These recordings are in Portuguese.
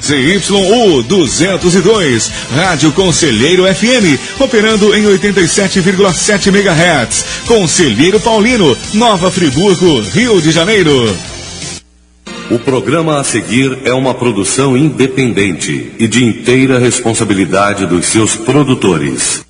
ZYU 202, Rádio Conselheiro FM, operando em 87,7 MHz. Conselheiro Paulino, Nova Friburgo, Rio de Janeiro. O programa a seguir é uma produção independente e de inteira responsabilidade dos seus produtores.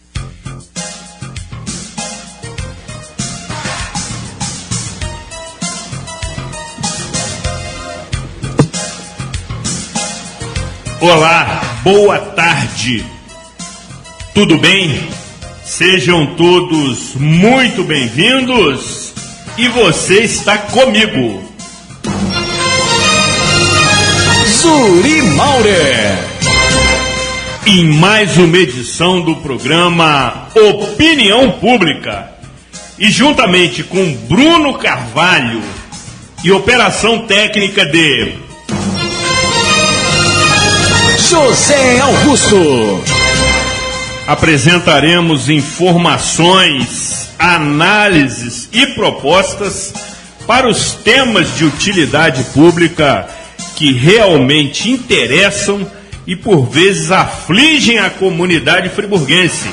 Olá, boa tarde. Tudo bem? Sejam todos muito bem-vindos e você está comigo. Zuri Maurer. Em mais uma edição do programa Opinião Pública. E juntamente com Bruno Carvalho e operação técnica de José Augusto, apresentaremos informações, análises e propostas para os temas de utilidade pública que realmente interessam e por vezes afligem a comunidade friburguense,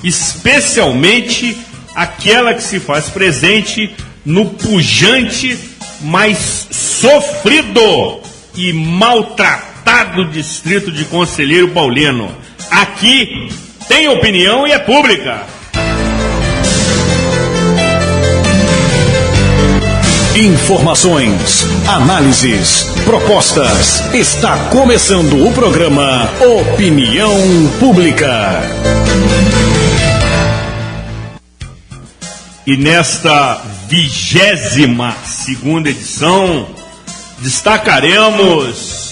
especialmente aquela que se faz presente no pujante, mas sofrido e maltratado distrito de Conselheiro Paulino. Aqui tem opinião e é pública. Informações, análises, propostas. Está começando o programa Opinião Pública. E nesta 22ª edição, destacaremos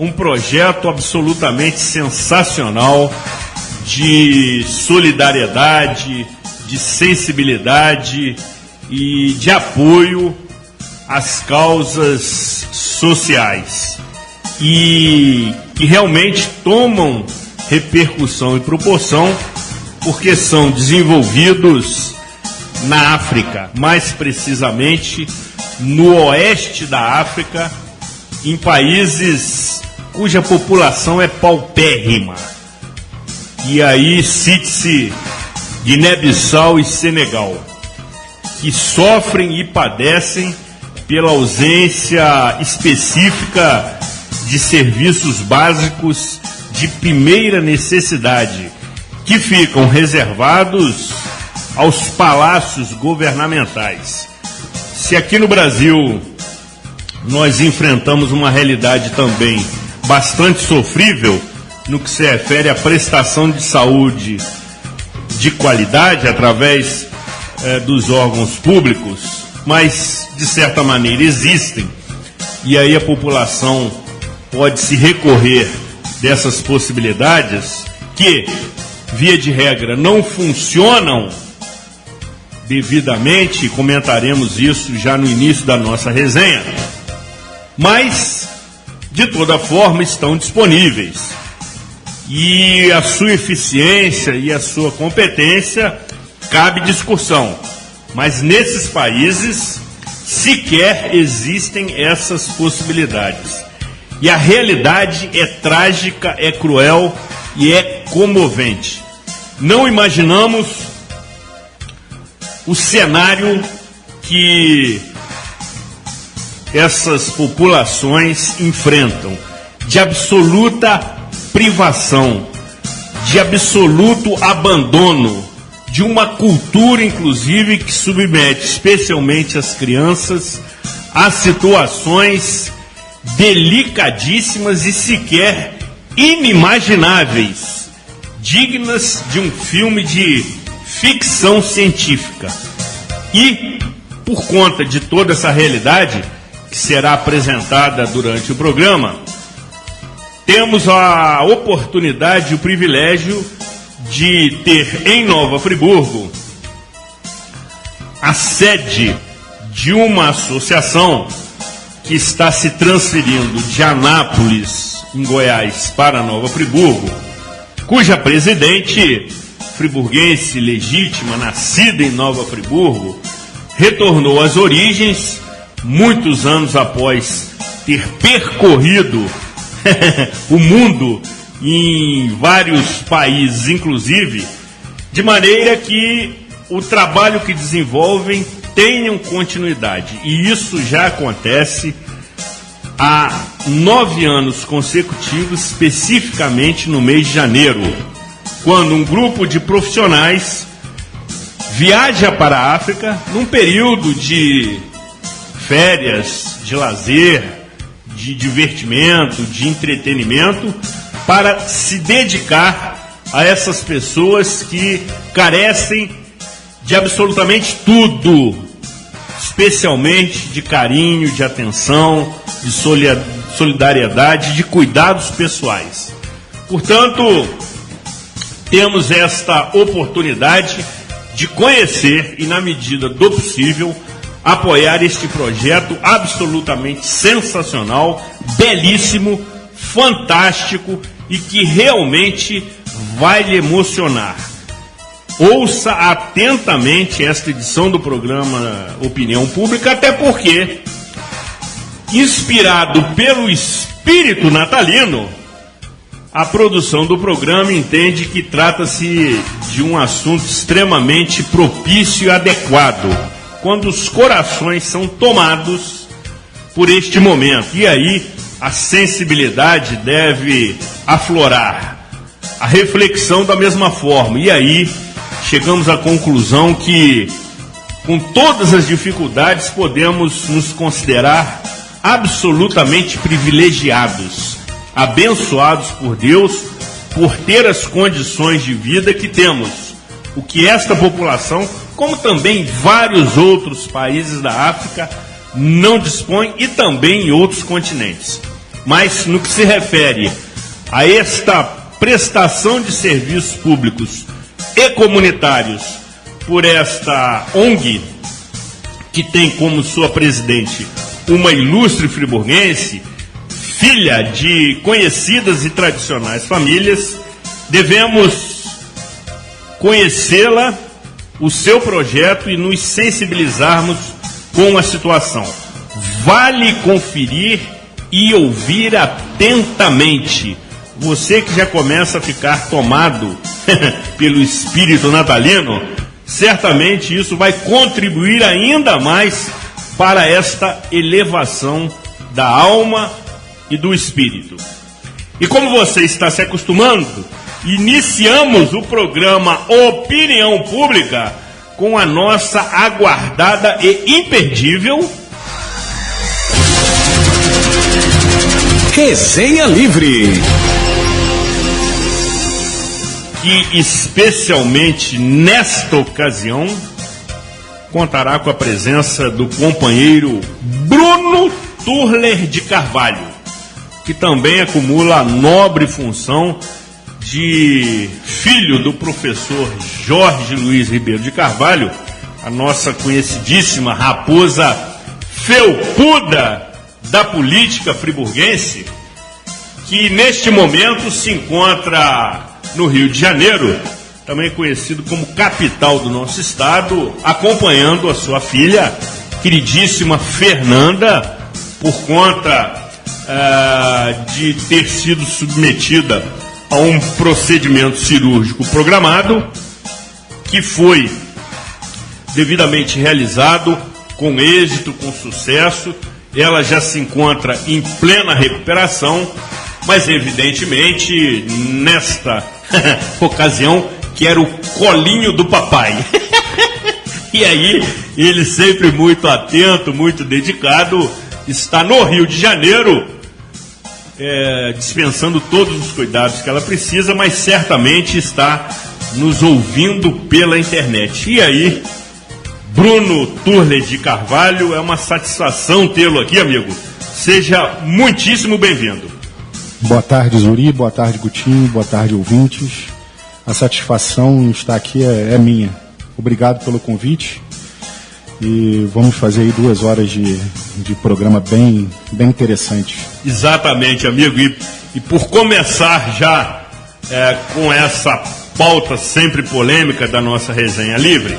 um projeto absolutamente sensacional de solidariedade, de sensibilidade e de apoio às causas sociais e que realmente tomam repercussão e proporção porque são desenvolvidos na África, mais precisamente no oeste da África, em países cuja população é paupérrima. E aí cite-se Guiné-Bissau e Senegal, que sofrem e padecem pela ausência específica de serviços básicos de primeira necessidade, que ficam reservados aos palácios governamentais. Se aqui no Brasil nós enfrentamos uma realidade também bastante sofrível no que se refere à prestação de saúde de qualidade através dos órgãos públicos, mas de certa maneira existem, e aí a população pode se recorrer dessas possibilidades que, via de regra, não funcionam devidamente, comentaremos isso já no início da nossa resenha, mas de toda forma estão disponíveis, e a sua eficiência e a sua competência cabe discussão, mas nesses países sequer existem essas possibilidades. E a realidade é trágica, é cruel e é comovente. Não imaginamos o cenário que essas populações enfrentam, de absoluta privação, de absoluto abandono, de uma cultura, inclusive, que submete especialmente as crianças a situações delicadíssimas e sequer inimagináveis, dignas de um filme de ficção científica. E, por conta de toda essa realidade, que será apresentada durante o programa, temos a oportunidade e o privilégio de ter em Nova Friburgo a sede de uma associação que está se transferindo de Anápolis, em Goiás, para Nova Friburgo, cuja presidente, friburguense legítima, nascida em Nova Friburgo, retornou às origens muitos anos após ter percorrido o mundo, em vários países, inclusive, de maneira que o trabalho que desenvolvem tenha continuidade. E isso já acontece há 9 anos consecutivos, especificamente no mês de janeiro, quando um grupo de profissionais viaja para a África num período de férias, de lazer, de divertimento, de entretenimento, para se dedicar a essas pessoas que carecem de absolutamente tudo, especialmente de carinho, de atenção, de solidariedade, de cuidados pessoais. Portanto, temos esta oportunidade de conhecer e, na medida do possível, apoiar este projeto absolutamente sensacional, belíssimo, fantástico e que realmente vai lhe emocionar. Ouça atentamente esta edição do programa Opinião Pública, até porque, inspirado pelo espírito natalino, a produção do programa entende que trata-se de um assunto extremamente propício e adequado, quando os corações são tomados por este momento. E aí a sensibilidade deve aflorar, a reflexão da mesma forma. E aí chegamos à conclusão que, com todas as dificuldades, podemos nos considerar absolutamente privilegiados, abençoados por Deus, por ter as condições de vida que temos, o que esta população, como também vários outros países da África, não dispõe, e também em outros continentes. Mas no que se refere a esta prestação de serviços públicos e comunitários por esta ONG, que tem como sua presidente uma ilustre friburguense, filha de conhecidas e tradicionais famílias, devemos conhecê-la, o seu projeto, e nos sensibilizarmos com a situação. Vale conferir e ouvir atentamente. Você que já começa a ficar tomado pelo espírito natalino, certamente isso vai contribuir ainda mais para esta elevação da alma e do espírito. E como você está se acostumando, iniciamos o programa Opinião Pública com a nossa aguardada e imperdível Resenha Livre, que especialmente nesta ocasião contará com a presença do companheiro Bruno Turler de Carvalho, que também acumula a nobre função de filho do professor Jorge Luiz Ribeiro de Carvalho, a nossa conhecidíssima raposa felpuda da política friburguense, que neste momento se encontra no Rio de Janeiro, também conhecido como capital do nosso estado, acompanhando a sua filha, queridíssima Fernanda, por conta de ter sido submetida a um procedimento cirúrgico programado, que foi devidamente realizado, com êxito, com sucesso. Ela já se encontra em plena recuperação, mas evidentemente nesta ocasião quero o colinho do papai. E aí ele, sempre muito atento, muito dedicado, está no Rio de Janeiro, dispensando todos os cuidados que ela precisa, mas certamente está nos ouvindo pela internet. E aí, Bruno Turler de Carvalho, é uma satisfação tê-lo aqui, amigo. Seja muitíssimo bem-vindo. Boa tarde, Zuri. Boa tarde, Gutinho. Boa tarde, ouvintes. A satisfação em estar aqui é minha. Obrigado pelo convite. E vamos fazer aí 2 horas de programa bem interessante. Exatamente, amigo. E por começar já com essa pauta sempre polêmica da nossa resenha livre,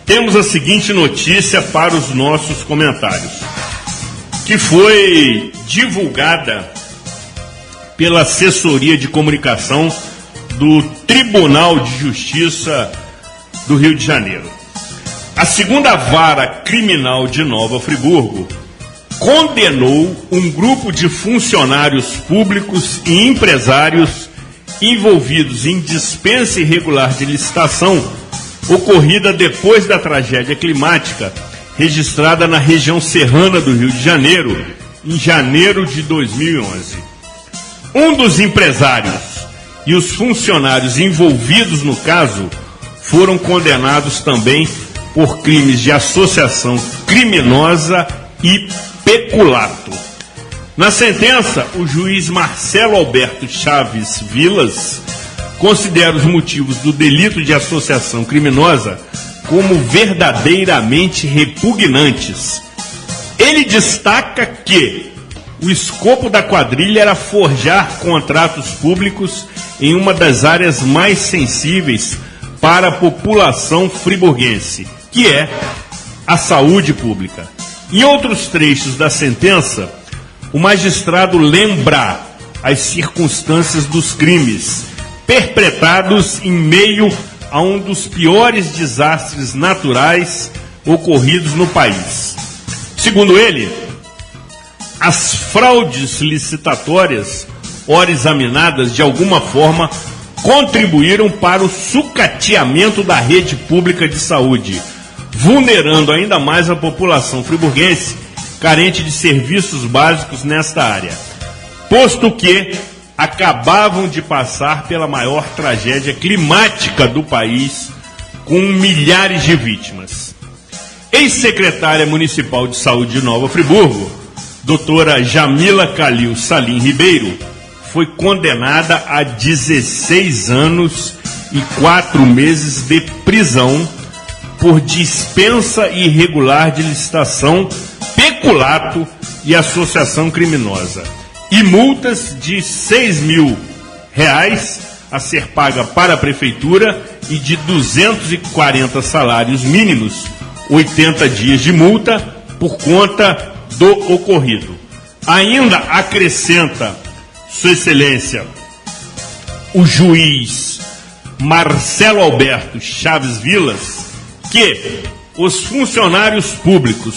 temos a seguinte notícia para os nossos comentários, que foi divulgada pela assessoria de comunicação do Tribunal de Justiça do Rio de Janeiro. A segunda vara criminal de Nova Friburgo condenou um grupo de funcionários públicos e empresários envolvidos em dispensa irregular de licitação ocorrida depois da tragédia climática registrada na região serrana do Rio de Janeiro em janeiro de 2011. Um dos empresários e os funcionários envolvidos no caso foram condenados também por crimes de associação criminosa e peculato. Na sentença, o juiz Marcelo Alberto Chaves Vilas considera os motivos do delito de associação criminosa como verdadeiramente repugnantes. Ele destaca que o escopo da quadrilha era forjar contratos públicos em uma das áreas mais sensíveis para a população friburguense, que é a saúde pública. Em outros trechos da sentença, o magistrado lembra as circunstâncias dos crimes perpetrados em meio a um dos piores desastres naturais ocorridos no país. Segundo ele, as fraudes licitatórias, ora examinadas de alguma forma, contribuíram para o sucateamento da rede pública de saúde, vulnerando ainda mais a população friburguense carente de serviços básicos nesta área, posto que acabavam de passar pela maior tragédia climática do país, com milhares de vítimas. Ex-secretária municipal de saúde de Nova Friburgo, doutora Jamila Calil Salim Ribeiro, foi condenada a 16 anos e 4 meses de prisão por dispensa irregular de licitação, peculato e associação criminosa, e multas de R$6 mil a ser paga para a prefeitura e de 240 salários mínimos, 80 dias de multa por conta do ocorrido. Ainda acrescenta Sua Excelência o juiz Marcelo Alberto Chaves Vilas que os funcionários públicos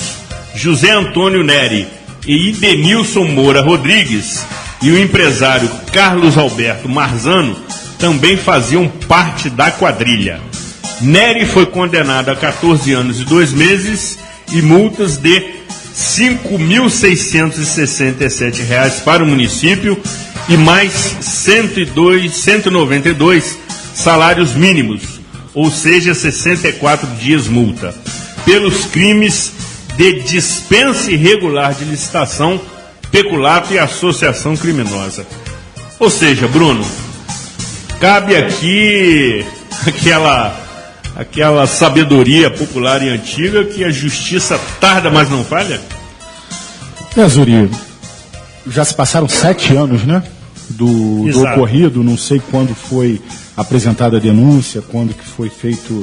José Antônio Neri e Idenilson Moura Rodrigues e o empresário Carlos Alberto Marzano também faziam parte da quadrilha. Neri foi condenado a 14 anos e 2 meses e multas de R$ 5.667 para o município e mais 192 salários mínimos, ou seja, 64 dias multa, pelos crimes de dispensa irregular de licitação, peculato e associação criminosa. Ou seja, Bruno, cabe aqui aquela sabedoria popular e antiga que a justiça tarda, mas não falha? Zuri, já se passaram 7 anos, né? Do ocorrido, não sei quando foi apresentada a denúncia, quando que foi feito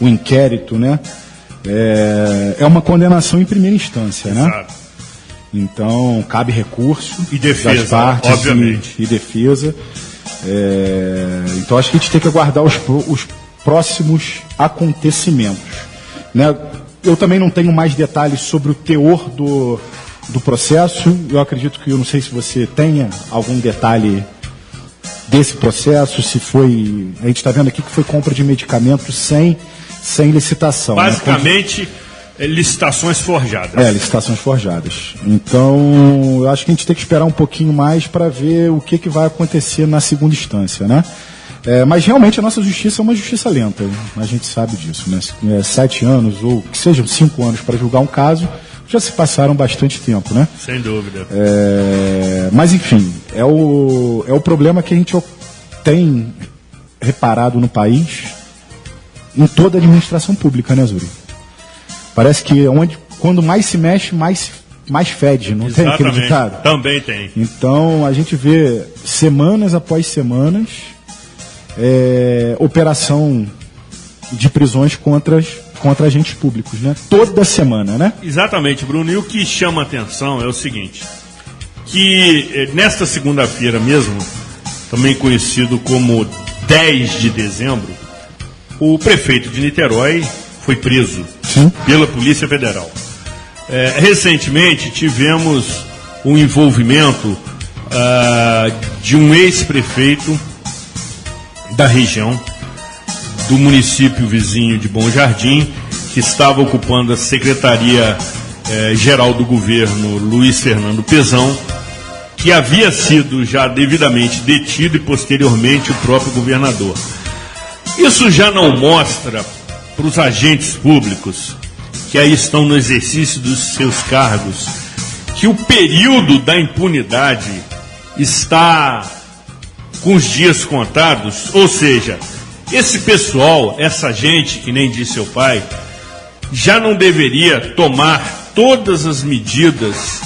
o inquérito, né? É uma condenação em primeira instância, né? Exato. Então, cabe recurso e defesa, das partes obviamente. E defesa. Então, acho que a gente tem que aguardar os próximos acontecimentos, né? Eu também não tenho mais detalhes sobre o teor do processo. Eu acredito que, eu não sei se você tenha algum detalhe desse processo, se foi... A gente está vendo aqui que foi compra de medicamentos sem licitação. Basicamente, né? Licitações forjadas. Licitações forjadas. Então, eu acho que a gente tem que esperar um pouquinho mais para ver o que vai acontecer na segunda instância, né? Mas realmente a nossa justiça é uma justiça lenta, a gente sabe disso, né? 7 anos ou que sejam 5 anos para julgar um caso, já se passaram bastante tempo, né? Sem dúvida. Mas enfim, é o problema que a gente tem reparado no país, em toda a administração pública, né, Zuri? Parece que quando mais se mexe, mais fede, não tem aquele ditado? Também tem. Então a gente vê semanas após semanas operação de prisões contra agentes públicos, né? Toda semana, né? Exatamente, Bruno. E o que chama a atenção é o seguinte: que nesta segunda-feira mesmo, também conhecido como 10 de dezembro, o prefeito de Niterói foi preso pela Polícia Federal. Recentemente tivemos um envolvimento de um ex-prefeito da região, do município vizinho de Bom Jardim, que estava ocupando a Secretaria-Geral do Governo, Luiz Fernando Pezão, que havia sido já devidamente detido e posteriormente o próprio governador. Isso já não mostra para os agentes públicos que aí estão no exercício dos seus cargos que o período da impunidade está com os dias contados? Ou seja, esse pessoal, essa gente, que nem disse seu pai, já não deveria tomar todas as medidas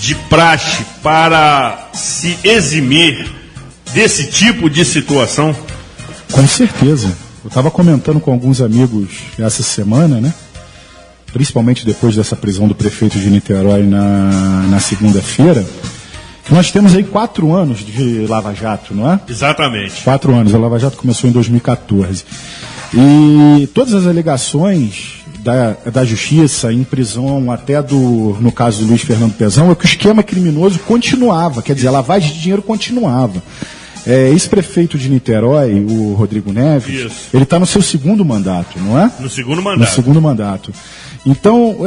de praxe para se eximir desse tipo de situação? Com certeza. Eu estava comentando com alguns amigos essa semana, né? Principalmente depois dessa prisão do prefeito de Niterói na segunda-feira, que nós temos aí 4 anos de Lava Jato, não é? Exatamente. 4 anos. A Lava Jato começou em 2014. E todas as alegações da Justiça em prisão até no caso do Luiz Fernando Pezão, é que o esquema criminoso continuava, quer dizer, a lavagem de dinheiro continuava. Esse prefeito de Niterói, o Rodrigo Neves, isso, ele está no seu segundo mandato, não é? No segundo mandato. No segundo mandato. Então,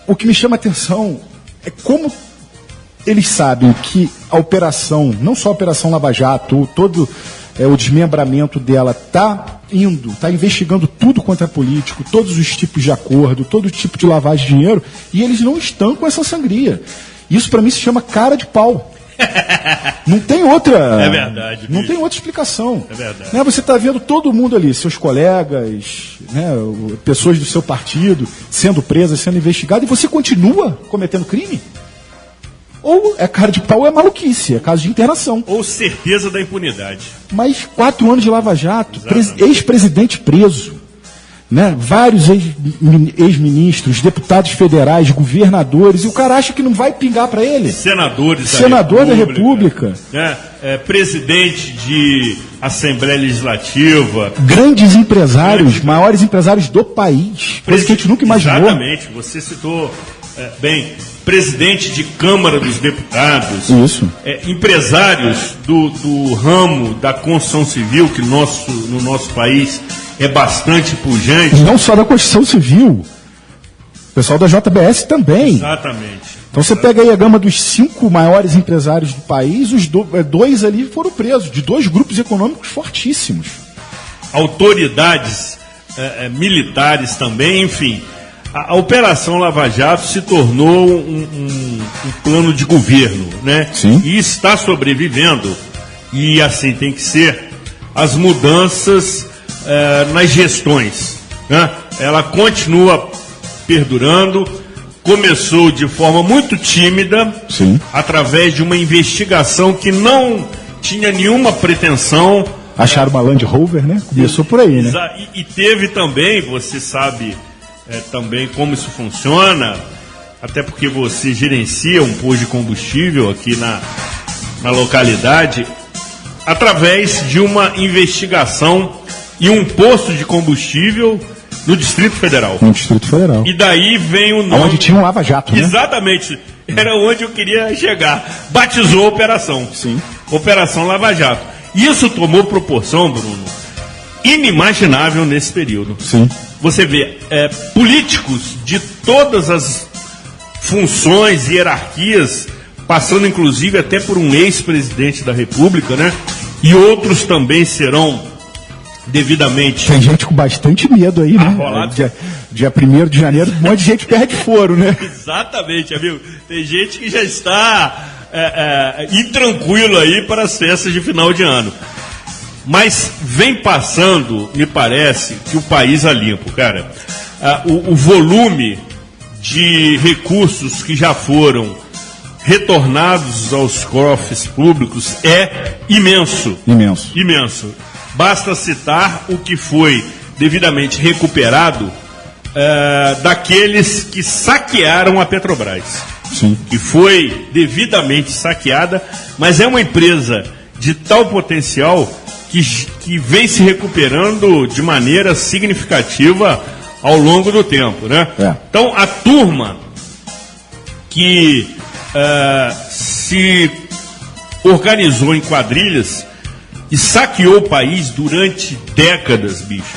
o que me chama a atenção é como eles sabem que a operação, não só a Operação Lava Jato, todo o desmembramento dela está investigando tudo quanto é político, todos os tipos de acordo, todo tipo de lavagem de dinheiro, e eles não estão com essa sangria. Isso para mim se chama cara de pau. Não tem outra. É verdade. Não tem outra explicação. É verdade. Você está vendo todo mundo ali, seus colegas, pessoas do seu partido, sendo presas, sendo investigadas, e você continua cometendo crime? Ou é cara de pau ou é maluquice, é caso de internação. Ou certeza da impunidade. Mas 4 anos de Lava Jato, ex-presidente preso, né? Vários ex-ministros, deputados federais, governadores, e o cara acha que não vai pingar para ele. Senador da República. Presidente de Assembleia Legislativa. Grandes empresários, maiores empresários do país. Coisa que a gente nunca imaginou. Exatamente, você citou bem. Presidente de Câmara dos Deputados. Isso. Empresários do ramo da construção civil, que no nosso país é bastante pujante. Não só da construção civil. O pessoal da JBS também. Exatamente. Então você pega aí a gama dos 5 maiores empresários do país, os 2 ali foram presos, de 2 grupos econômicos fortíssimos. Autoridades militares também, enfim. A Operação Lava Jato se tornou um plano de governo, né? Sim. E está sobrevivendo, e assim tem que ser, as mudanças nas gestões, né? Ela continua perdurando, começou de forma muito tímida, sim, através de uma investigação que não tinha nenhuma pretensão. Acharam uma Land Rover, né? Começou por aí, né? E teve também, você sabe também como isso funciona, até porque você gerencia um posto de combustível aqui na localidade, através de uma investigação e um posto de combustível no Distrito Federal. No Distrito Federal. E daí vem o nome... Onde tinha um Lava Jato, né? Exatamente. Era onde eu queria chegar. Batizou a operação. Sim. Operação Lava Jato. Isso tomou proporção, Bruno, inimaginável nesse período. Sim. Você vê políticos de todas as funções e hierarquias, passando inclusive até por um ex-presidente da República, né? E outros também serão devidamente... Tem gente com bastante medo aí, né? Dia 1º de janeiro, um monte de gente perde foro, né? Exatamente, amigo. Tem gente que já está intranquilo aí para as festas de final de ano. Mas vem passando, me parece, que o país a limpo, cara. O volume de recursos que já foram retornados aos cofres públicos é imenso. Imenso. Imenso. Basta citar o que foi devidamente recuperado daqueles que saquearam a Petrobras. Sim. que foi devidamente saqueada, mas é uma empresa de tal potencial que vem se recuperando de maneira significativa ao longo do tempo, né? Então, a turma que se organizou em quadrilhas e saqueou o país durante décadas, bicho,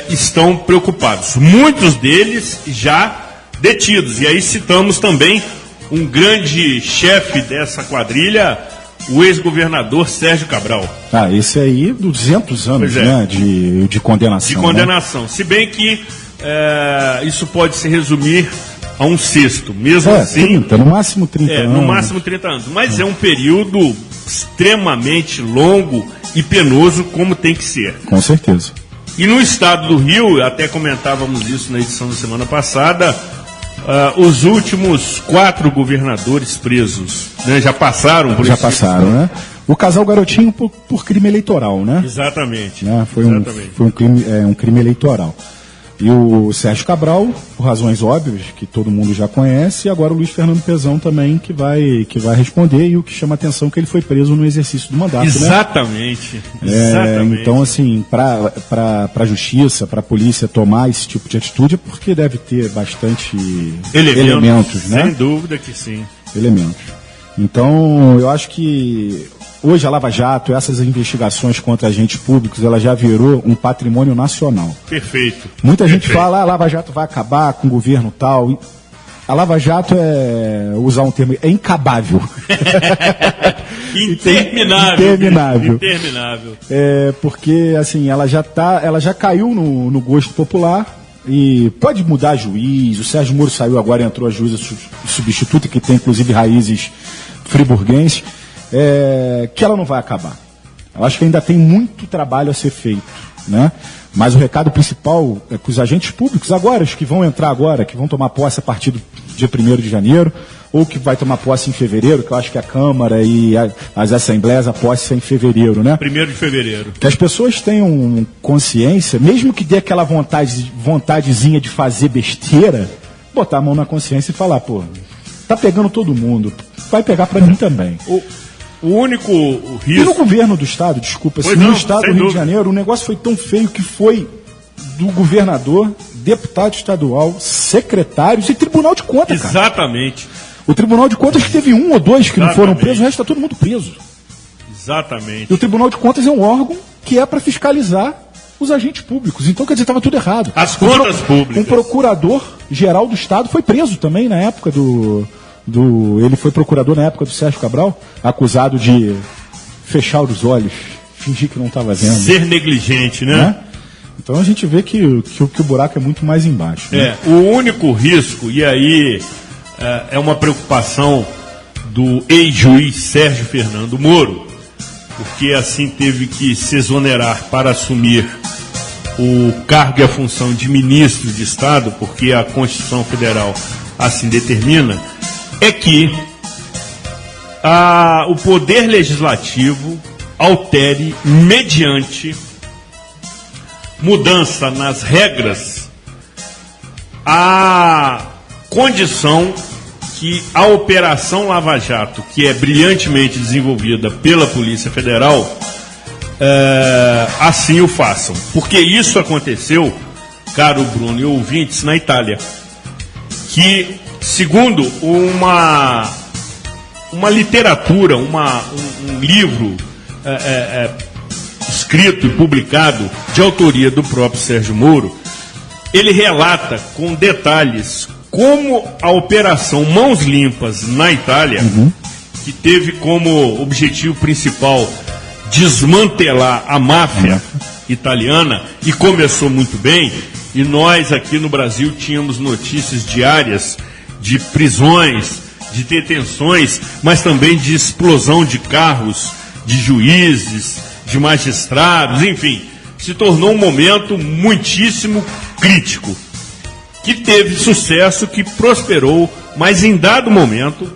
estão preocupados. Muitos deles já detidos. E aí citamos também um grande chefe dessa quadrilha, o ex-governador Sérgio Cabral. Esse aí, 200 anos, né, de condenação. De condenação. Né? Se bem que isso pode se resumir a um sexto. Mesmo assim... 30, no máximo 30 anos. No máximo 30 anos. Mas é um período extremamente longo e penoso, como tem que ser. Com certeza. E no estado do Rio, até comentávamos isso na edição da semana passada, os últimos 4 governadores presos, né, já passaram por isso. Já passaram, né? O casal Garotinho por crime eleitoral, né? Exatamente. Né? Foi um crime eleitoral. E o Sérgio Cabral, por razões óbvias, que todo mundo já conhece, e agora o Luiz Fernando Pezão também, que vai responder, e o que chama a atenção é que ele foi preso no exercício do mandato. Exatamente. Né? Exatamente. Então, assim, para a justiça, para a polícia tomar esse tipo de atitude, é porque deve ter bastante elementos, né? Sem dúvida que sim. Elementos. Então, eu acho que hoje a Lava Jato, essas investigações contra agentes públicos, ela já virou um patrimônio nacional. Perfeito. Muita gente fala, a Lava Jato vai acabar com o governo tal. A Lava Jato usar um termo, é incabável. Interminável. Porque, assim, ela já caiu no gosto popular. E pode mudar juiz. O Sérgio Moro saiu agora e entrou a juíza substituta, que tem inclusive raízes friburguenses. Que ela não vai acabar. Eu acho que ainda tem muito trabalho a ser feito, né? Mas o recado principal é que os agentes públicos agora, os que vão entrar agora, que vão tomar posse a partir do dia 1º de janeiro, ou que vai tomar posse em fevereiro, que eu acho que a Câmara e as Assembleias, a posse é em fevereiro, né? 1º de fevereiro. Que as pessoas tenham consciência, mesmo que dê aquela vontadezinha de fazer besteira, botar a mão na consciência e falar, pô, tá pegando todo mundo, vai pegar pra mim também. O único risco... E no governo do estado, desculpa, assim, no estado do Rio de Janeiro, o negócio foi tão feio que foi do governador, deputado estadual, secretários e Tribunal de Contas, cara. Exatamente. O Tribunal de Contas que teve 1 ou 2 que não foram presos, o resto está todo mundo preso. Exatamente. E o Tribunal de Contas é um órgão que é para fiscalizar os agentes públicos. Então, quer dizer, estava tudo errado. As contas públicas. Um procurador-geral do Estado foi preso também na época ele foi procurador na época do Sérgio Cabral, acusado de fechar os olhos, fingir que não estava vendo. Ser negligente, né? Então a gente vê que o buraco é muito mais embaixo. Né? O único risco, e aí é uma preocupação do ex-juiz Sérgio Fernando Moro, porque assim teve que se exonerar para assumir o cargo e a função de ministro de Estado, porque a Constituição Federal assim determina, é que o Poder Legislativo altere, mediante mudança nas regras, a condição que a Operação Lava Jato, que é brilhantemente desenvolvida pela Polícia Federal, assim o façam. Porque isso aconteceu, caro Bruno e ouvintes, na Itália, que, segundo uma literatura, um livro escrito e publicado de autoria do próprio Sérgio Moro, ele relata com detalhes como a Operação Mãos Limpas na Itália, que teve como objetivo principal desmantelar a máfia italiana, e começou muito bem, e nós aqui no Brasil tínhamos notícias diárias de prisões, de detenções, mas também de explosão de carros, de juízes, de magistrados, enfim, se tornou um momento muitíssimo crítico, que teve sucesso, que prosperou, mas em dado momento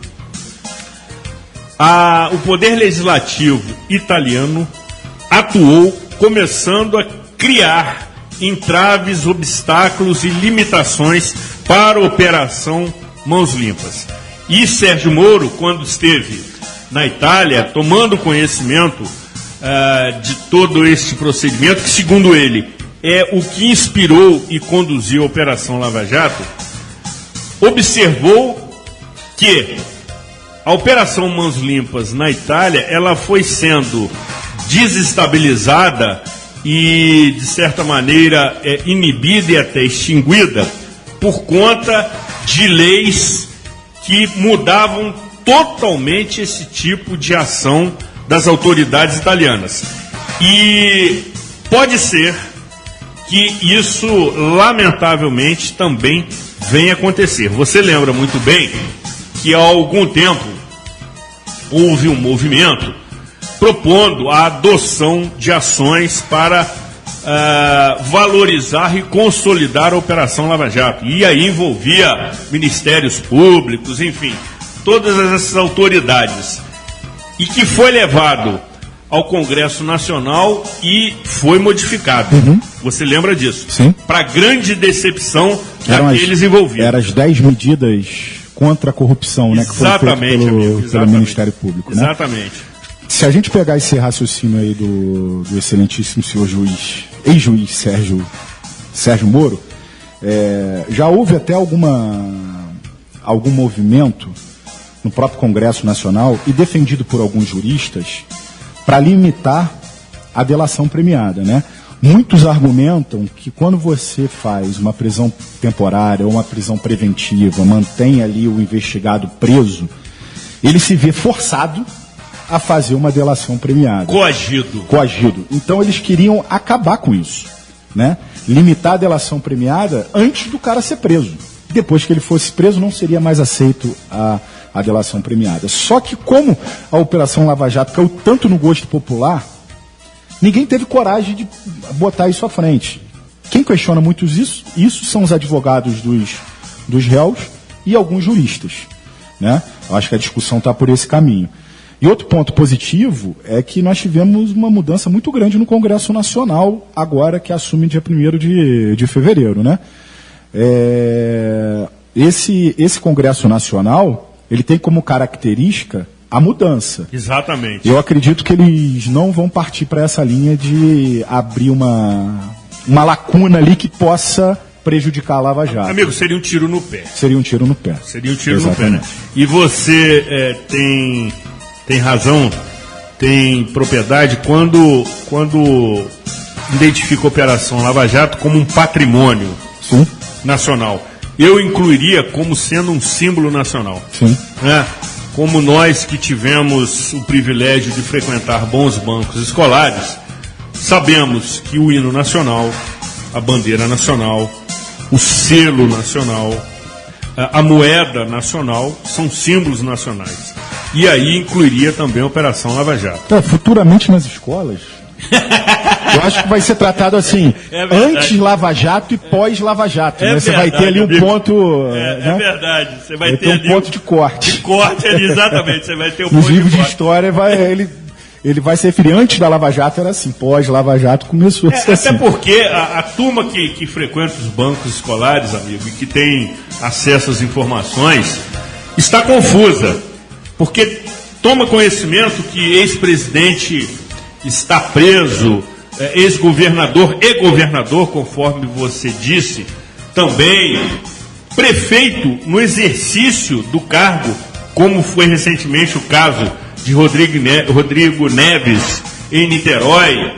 o Poder Legislativo italiano atuou, começando a criar entraves, obstáculos e limitações para a Operação Mãos Limpas. E Sérgio Moro, quando esteve na Itália, tomando conhecimento de todo esse procedimento, que segundo ele é o que inspirou e conduziu a Operação Lava Jato, observou que a Operação Mãos Limpas na Itália, ela foi sendo desestabilizada e, de certa maneira, inibida e até extinguida por conta de leis que mudavam totalmente esse tipo de ação das autoridades italianas. E pode ser que isso, lamentavelmente, também venha acontecer. Você lembra muito bem que há algum tempo houve um movimento propondo a adoção de ações para valorizar e consolidar a Operação Lava Jato. E aí envolvia ministérios públicos, enfim, todas essas autoridades. E que foi levado ao Congresso Nacional e foi modificado. Você lembra disso? Sim. Para grande decepção daqueles envolvidos. Eram as 10 medidas contra a corrupção, né, que foram feitas pelo Ministério Público. Exatamente. Né? Se a gente pegar esse raciocínio aí do excelentíssimo senhor juiz, ex-juiz Sérgio Moro, já houve até algum movimento no próprio Congresso Nacional e defendido por alguns juristas para limitar a delação premiada, né? Muitos argumentam que quando você faz uma prisão temporária ou uma prisão preventiva, mantém ali o investigado preso, ele se vê forçado a fazer uma delação premiada. Coagido. Então eles queriam acabar com isso, né? Limitar a delação premiada antes do cara ser preso. Depois que ele fosse preso, não seria mais aceito a delação premiada. Só que como a Operação Lava Jato caiu tanto no gosto popular, ninguém teve coragem de botar isso à frente. Quem questiona muito isso são os advogados dos réus e alguns juristas, né? Eu acho que a discussão está por esse caminho. E outro ponto positivo é que nós tivemos uma mudança muito grande no Congresso Nacional, agora que assume dia 1º de fevereiro, né? Esse Congresso Nacional, ele tem como característica a mudança. Exatamente. Eu acredito que eles não vão partir para essa linha de abrir uma lacuna ali que possa prejudicar a Lava Jato. Amigo, seria um tiro no pé. Seria um tiro no pé. No pé, né? E você tem razão, tem propriedade quando identifica a Operação Lava Jato como um patrimônio Sim. nacional. Eu incluiria como sendo um símbolo nacional. Sim. Né? Como nós que tivemos o privilégio de frequentar bons bancos escolares, sabemos que o hino nacional, a bandeira nacional, o selo nacional, a moeda nacional são símbolos nacionais. E aí incluiria também a Operação Lava Jato. Futuramente nas escolas, eu acho que vai ser tratado assim, antes Lava Jato e pós-Lava Jato. Né? Você vai ter ali um ponto... É verdade. Você vai ter um ponto de corte. De corte ali, exatamente. Você vai ter um Nos ponto de livros de corte. história, ele vai se referir, antes da Lava Jato era assim, pós-Lava Jato começou a ser assim. Até porque a turma que frequenta os bancos escolares, amigo, e que tem acesso às informações, está confusa. Porque toma conhecimento que ex-presidente está preso, ex-governador e governador, conforme você disse, também prefeito no exercício do cargo, como foi recentemente o caso de Rodrigo Neves em Niterói,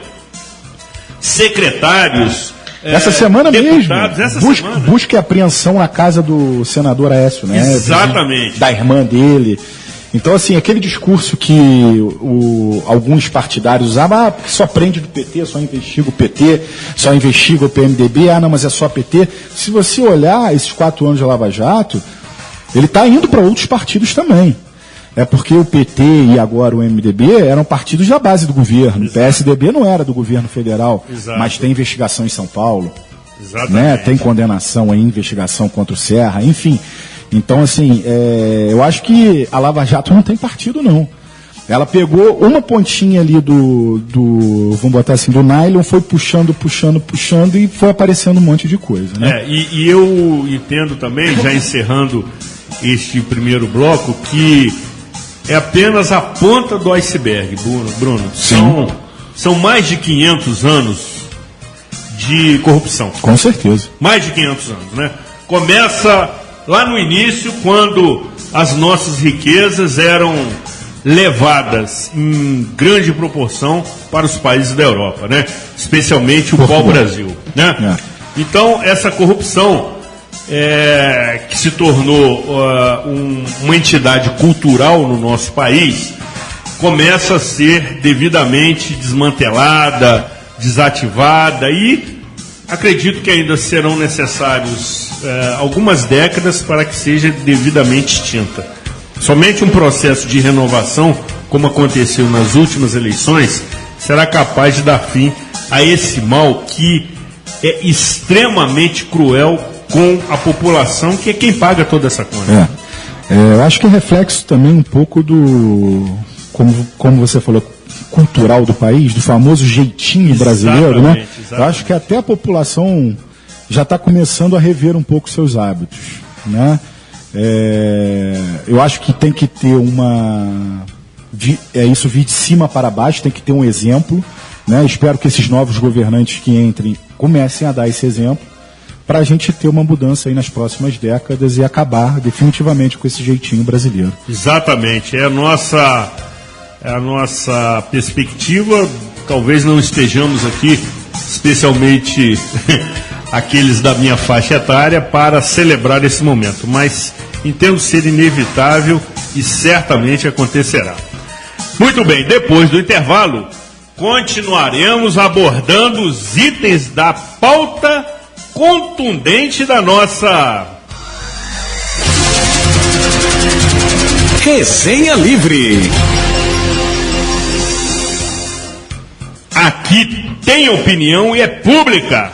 secretários, essa semana deputados, mesmo, busca e apreensão na casa do senador Aécio, né? Exatamente. Da irmã dele. Então, assim, aquele discurso que alguns partidários usavam, porque só prende do PT, só investiga o PT, só investiga o PMDB, não, mas é só PT. Se você olhar esses 4 anos de Lava Jato, ele está indo para outros partidos também. É porque o PT e agora o MDB eram partidos da base do governo. Exato. O PSDB não era do governo federal, Exato. Mas tem investigação em São Paulo. Exatamente. Né? Tem condenação aí, investigação contra o Serra, enfim. Então, assim, eu acho que a Lava Jato não tem partido, não. Ela pegou uma pontinha ali vamos botar assim, do nylon, foi puxando e foi aparecendo um monte de coisa, né? E eu entendo também, já encerrando este primeiro bloco, que é apenas a ponta do iceberg, Bruno. São mais de 500 anos de corrupção. Com certeza. Mais de 500 anos, né? Começa lá no início, quando as nossas riquezas eram levadas em grande proporção para os países da Europa, né? Especialmente o pau-brasil, né? Então, essa corrupção que se tornou uma entidade cultural no nosso país, começa a ser devidamente desmantelada, desativada, e acredito que ainda serão necessários algumas décadas para que seja devidamente extinta. Somente um processo de renovação, como aconteceu nas últimas eleições, será capaz de dar fim a esse mal que é extremamente cruel com a população, que é quem paga toda essa conta. Eu acho que é reflexo também um pouco do, como você falou, cultural do país, do famoso jeitinho brasileiro, né? Exatamente. Eu acho que até a população já está começando a rever um pouco seus hábitos, né? Eu acho que tem que ter isso vir de cima para baixo, tem que ter um exemplo, né? Espero que esses novos governantes que entrem comecem a dar esse exemplo, para a gente ter uma mudança aí nas próximas décadas e acabar definitivamente com esse jeitinho brasileiro. Exatamente, é a nossa perspectiva. Talvez não estejamos aqui, especialmente aqueles da minha faixa etária, para celebrar esse momento, mas entendo ser inevitável e certamente acontecerá. Muito bem, depois do intervalo, continuaremos abordando os itens da pauta contundente da nossa Resenha Livre. Aqui tem opinião e é pública.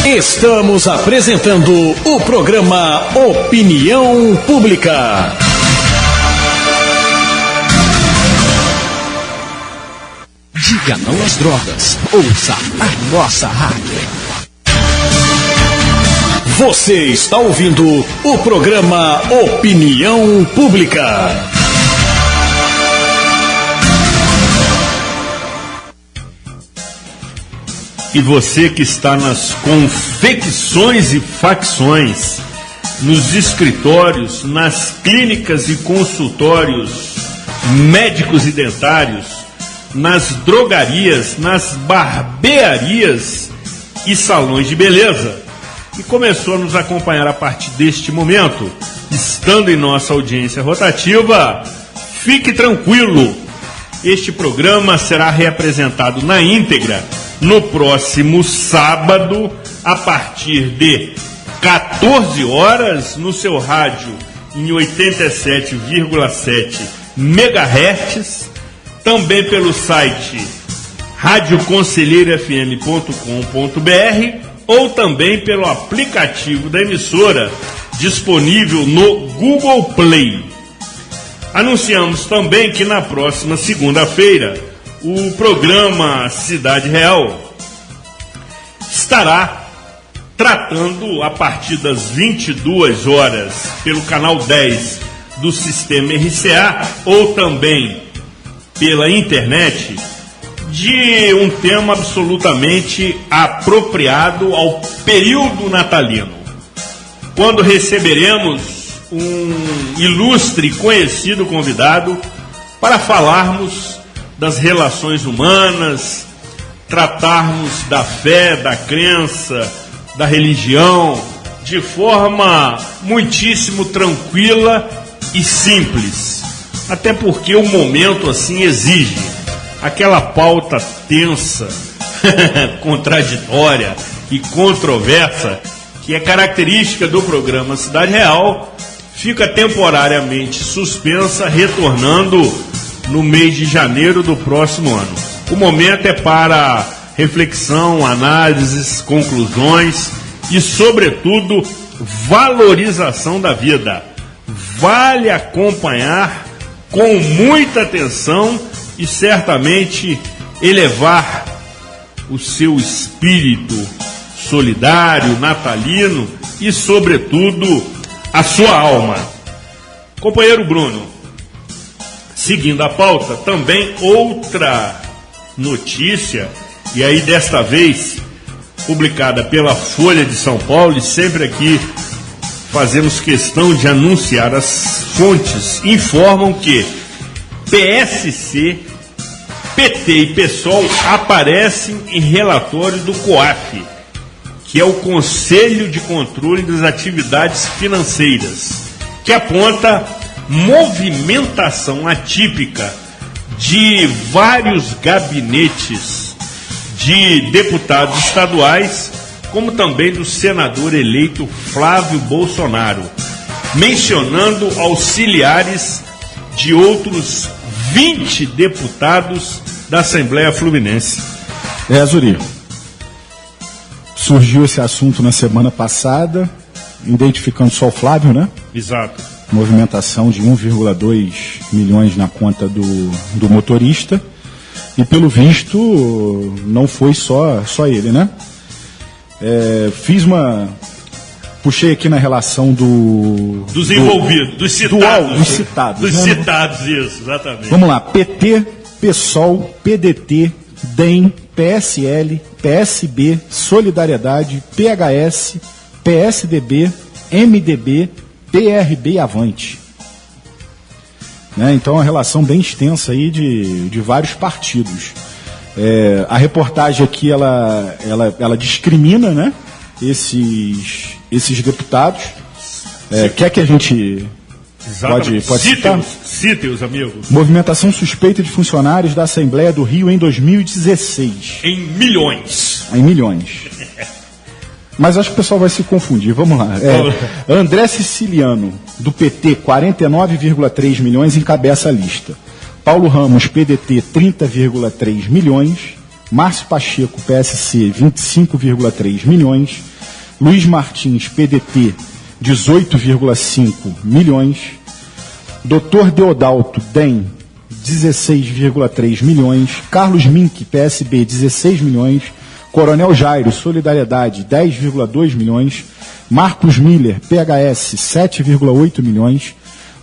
Estamos apresentando o programa Opinião Pública. Diga não às drogas. Ouça a nossa rádio. Você está ouvindo o programa Opinião Pública. E você que está nas confecções e facções, nos escritórios, nas clínicas e consultórios médicos e dentários, nas drogarias, nas barbearias e salões de beleza, e começou a nos acompanhar a partir deste momento, estando em nossa audiência rotativa, fique tranquilo, este programa será reapresentado na íntegra no próximo sábado, a partir de 14 horas, no seu rádio em 87,7 MHz, também pelo site radioconselheirofm.com.br ou também pelo aplicativo da emissora, disponível no Google Play. Anunciamos também que na próxima segunda-feira o programa Cidade Real estará tratando, a partir das 22 horas, pelo canal 10 do Sistema RCA, ou também pela internet, de um tema absolutamente apropriado ao período natalino, quando receberemos um ilustre e conhecido convidado para falarmos das relações humanas, tratarmos da fé, da crença, da religião, de forma muitíssimo tranquila e simples. Até porque o momento assim exige. Aquela pauta tensa, contraditória e controversa, que é característica do programa Cidade Real, fica temporariamente suspensa, retornando no mês de janeiro do próximo ano. O momento é para reflexão, análises, conclusões e, sobretudo, valorização da vida. Vale acompanhar com muita atenção e certamente elevar o seu espírito solidário, natalino e, sobretudo, a sua alma. Companheiro Bruno, seguindo a pauta, também outra notícia, e aí desta vez publicada pela Folha de São Paulo, e sempre aqui fazemos questão de anunciar as fontes, informam que PSC, PT e PSOL aparecem em relatório do COAF, que é o Conselho de Controle das Atividades Financeiras, que aponta movimentação atípica de vários gabinetes de deputados estaduais, como também do senador eleito Flávio Bolsonaro, mencionando auxiliares de outros 20 deputados da Assembleia Fluminense. Zuri, surgiu esse assunto na semana passada, identificando só o Flávio, né? Exato. Movimentação de 1,2 milhões na conta do motorista. E pelo visto, não foi só ele, né? Puxei aqui na relação dos envolvidos, dos citados. Dos citados. Dos né? citados, isso, exatamente. Vamos lá, PT, PSOL, PDT, DEM, PSL, PSB, Solidariedade, PHS, PSDB, MDB, PRB e Avante. Né? Então, é uma relação bem extensa aí de vários partidos. A reportagem aqui, ela discrimina, né, esses deputados. Quer que a gente pode citar? Cite-os, amigos. Movimentação suspeita de funcionários da Assembleia do Rio em 2016. Em milhões. Em milhões. Mas acho que o pessoal vai se confundir. Vamos lá. André Siciliano, do PT, 49,3 milhões, encabeça a lista. Paulo Ramos, PDT, 30,3 milhões. Márcio Pacheco, PSC, 25,3 milhões. Luiz Martins, PDT, 18,5 milhões. Dr. Deodalto, DEM, 16,3 milhões. Carlos Mink, PSB, 16 milhões. Coronel Jairo, Solidariedade, 10,2 milhões. Marcos Miller, PHS, 7,8 milhões.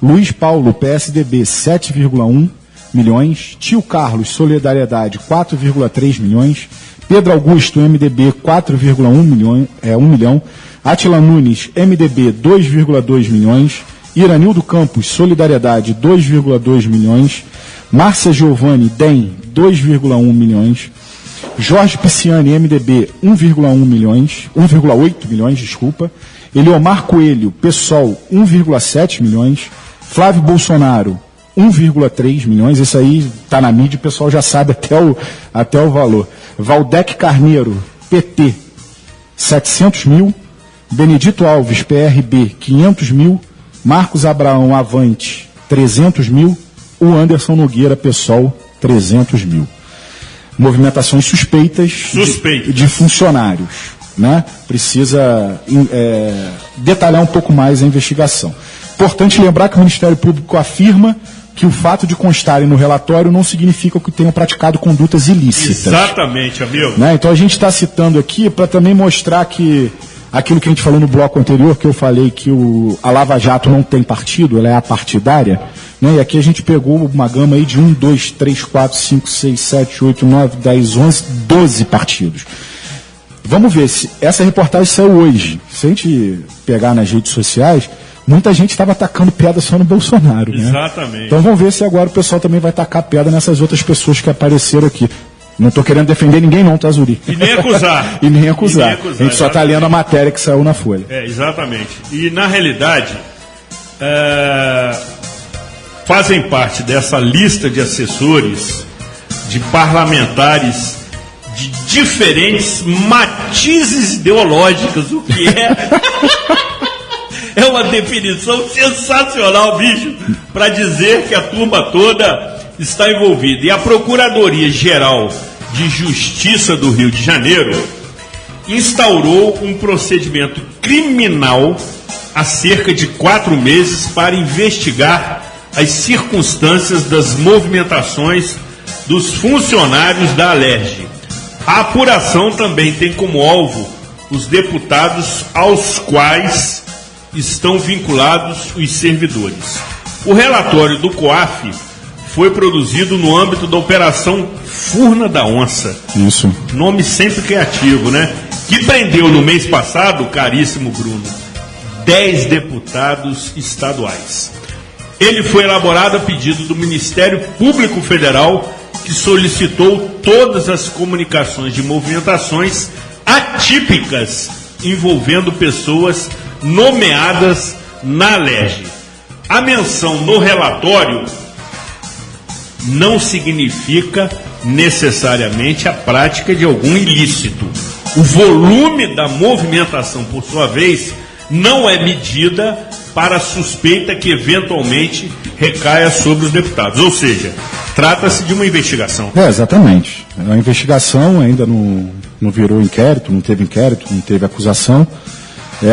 Luiz Paulo, PSDB, 7,1 milhões. Tio Carlos, Solidariedade, 4,3 milhões. Pedro Augusto, MDB, 4,1 milhão. Atila Nunes, MDB, 2,2 milhões. Iranildo Campos, Solidariedade, 2,2 milhões. Márcia Giovanni, DEM, 2,1 milhões. Jorge Pisciani, MDB, 1,8 milhões, desculpa. Eliomar Coelho, PSOL, 1,7 milhões. Flávio Bolsonaro, 1,3 milhões. Esse aí está na mídia, o pessoal já sabe até o valor. Valdec Carneiro, PT, 700 mil. Benedito Alves, PRB, 500 mil. Marcos Abraão, Avante, 300 mil. O Anderson Nogueira, PSOL, 300 mil. Movimentações suspeitas. De funcionários. Né? Precisa detalhar um pouco mais a investigação. Importante lembrar que o Ministério Público afirma que o fato de constarem no relatório não significa que tenham praticado condutas ilícitas. Exatamente, amigo. Né? Então a gente está citando aqui para também mostrar que aquilo que a gente falou no bloco anterior, que eu falei que a Lava Jato não tem partido, ela é apartidária, né? E aqui a gente pegou uma gama aí de 1, 2, 3, 4, 5, 6, 7, 8, 9, 10, 11, 12 partidos. Vamos ver, se essa reportagem saiu hoje. Se a gente pegar nas redes sociais, muita gente estava atacando pedra só no Bolsonaro. Né? Exatamente. Então vamos ver se agora o pessoal também vai tacar pedra nessas outras pessoas que apareceram aqui. Não estou querendo defender ninguém não, tá, Zuri? E nem acusar. E nem acusar. A gente só está lendo a matéria que saiu na Folha. Exatamente. E na realidade, fazem parte dessa lista de assessores, de parlamentares de diferentes matizes ideológicas, o que é uma definição sensacional, bicho, para dizer que a turma toda está envolvida. E a Procuradoria-Geral de Justiça do Rio de Janeiro instaurou um procedimento criminal há cerca de 4 meses para investigar as circunstâncias das movimentações dos funcionários da Alerj. A apuração também tem como alvo os deputados aos quais estão vinculados os servidores. O relatório do COAF foi produzido no âmbito da Operação Furna da Onça. Isso. Nome sempre criativo, né? Que prendeu no mês passado, caríssimo Bruno, 10 deputados estaduais. Ele foi elaborado a pedido do Ministério Público Federal, que solicitou todas as comunicações de movimentações atípicas envolvendo pessoas nomeadas na LERJ. A menção no relatório não significa necessariamente a prática de algum ilícito. O volume da movimentação, por sua vez, não é medida para a suspeita que eventualmente recaia sobre os deputados. Ou seja, trata-se de uma investigação. Exatamente. A investigação ainda não virou inquérito, não teve acusação.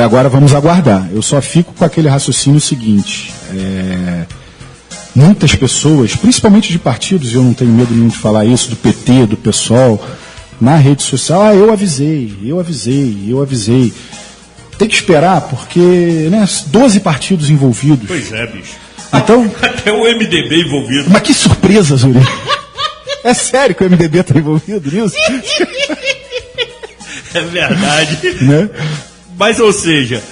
Agora vamos aguardar. Eu só fico com aquele raciocínio seguinte. Muitas pessoas, principalmente de partidos, e eu não tenho medo nenhum de falar isso, do PT, do PSOL, na rede social, eu avisei. Tem que esperar, porque, né, 12 partidos envolvidos. Pois é, bicho. Então, até o MDB envolvido. Mas que surpresa, Zuri. É sério que o MDB está envolvido nisso? É verdade. Né? Mas, ou seja,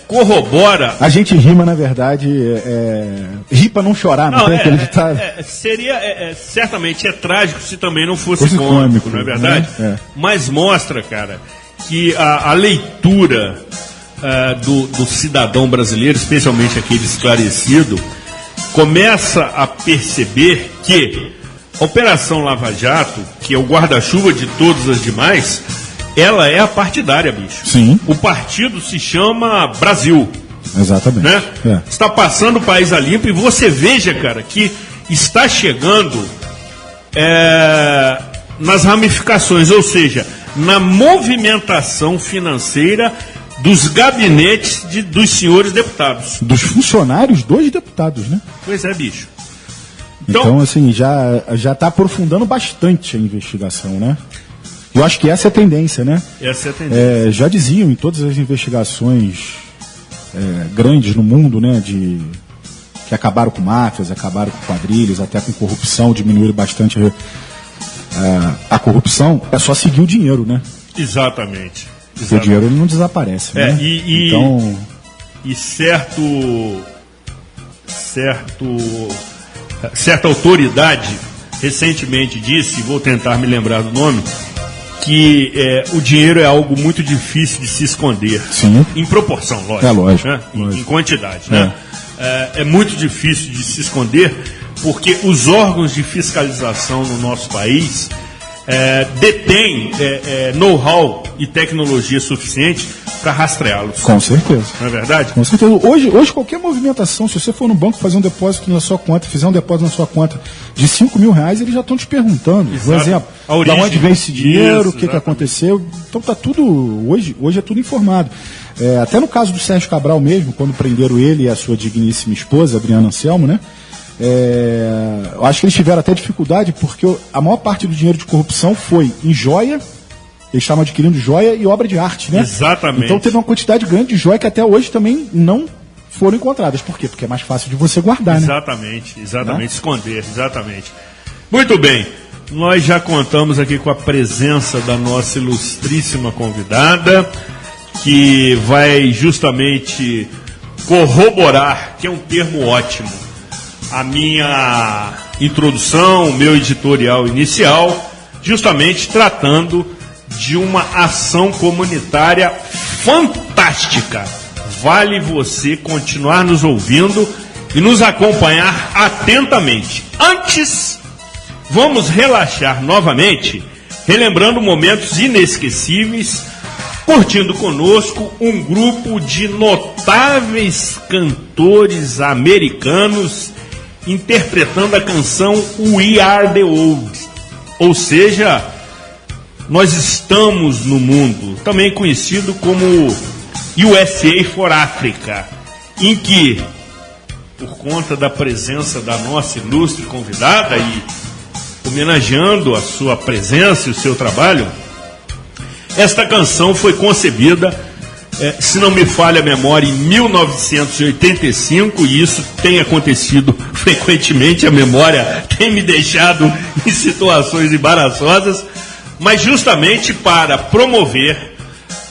corrobora... A gente rima, na verdade, ri para não chorar, não tem aquele ditado? Certamente é trágico se também não fosse cômico, não é verdade? Né? Mas mostra, cara, que a leitura do cidadão brasileiro, especialmente aquele esclarecido, começa a perceber que a Operação Lava Jato, que é o guarda-chuva de todas as demais, ela é apartidária, bicho. Sim. O partido se chama Brasil. Exatamente. Né? Está passando o país a limpo e você veja, cara, que está chegando nas ramificações, ou seja, na movimentação financeira dos gabinetes dos senhores deputados. Dos funcionários dos deputados, né? Pois é, bicho. Então assim, já está aprofundando bastante a investigação, né? Eu acho que essa é a tendência, né? Essa é a tendência. Já diziam em todas as investigações grandes no mundo, né? Que acabaram com máfias, acabaram com quadrilhas, até com corrupção, diminuíram bastante a corrupção, é só seguir o dinheiro, né? Exatamente. Porque o dinheiro ele não desaparece, né? E certa autoridade recentemente disse, vou tentar me lembrar do nome, que o dinheiro é algo muito difícil de se esconder. Sim. Em proporção, lógico. Lógico. Né? Em quantidade. Né? É muito difícil de se esconder porque os órgãos de fiscalização no nosso país detêm know-how e tecnologia suficiente para rastreá-los. Com certeza. Não é verdade? Com certeza. Hoje qualquer movimentação, se você for no banco fazer um depósito na sua conta, fizer um depósito na sua conta de R$5.000, eles já estão te perguntando. Exato. Por exemplo, da onde vem esse dinheiro, o que aconteceu. Então tá tudo, hoje é tudo informado. Até no caso do Sérgio Cabral mesmo, quando prenderam ele e a sua digníssima esposa, Adriana Anselmo, né? Eu acho que eles tiveram até dificuldade porque a maior parte do dinheiro de corrupção foi em joia. Eles estavam adquirindo joia e obra de arte, né? Exatamente. Então teve uma quantidade grande de joia que até hoje também não foram encontradas. Por quê? Porque é mais fácil de você guardar, exatamente, né? Exatamente, esconder, exatamente. Muito bem, nós já contamos aqui com a presença da nossa ilustríssima convidada, que vai justamente corroborar, que é um termo ótimo, a minha introdução, o meu editorial inicial, justamente tratando de uma ação comunitária fantástica. Vale você continuar nos ouvindo e nos acompanhar atentamente. Antes, vamos relaxar novamente, relembrando momentos inesquecíveis, curtindo conosco um grupo de notáveis cantores americanos interpretando a canção We Are The World, ou seja, nós estamos no mundo, também conhecido como USA for Africa, em que, por conta da presença da nossa ilustre convidada e homenageando a sua presença e o seu trabalho, esta canção foi concebida se não me falha a memória, em 1985, e isso tem acontecido frequentemente, a memória tem me deixado em situações embaraçosas, mas justamente para promover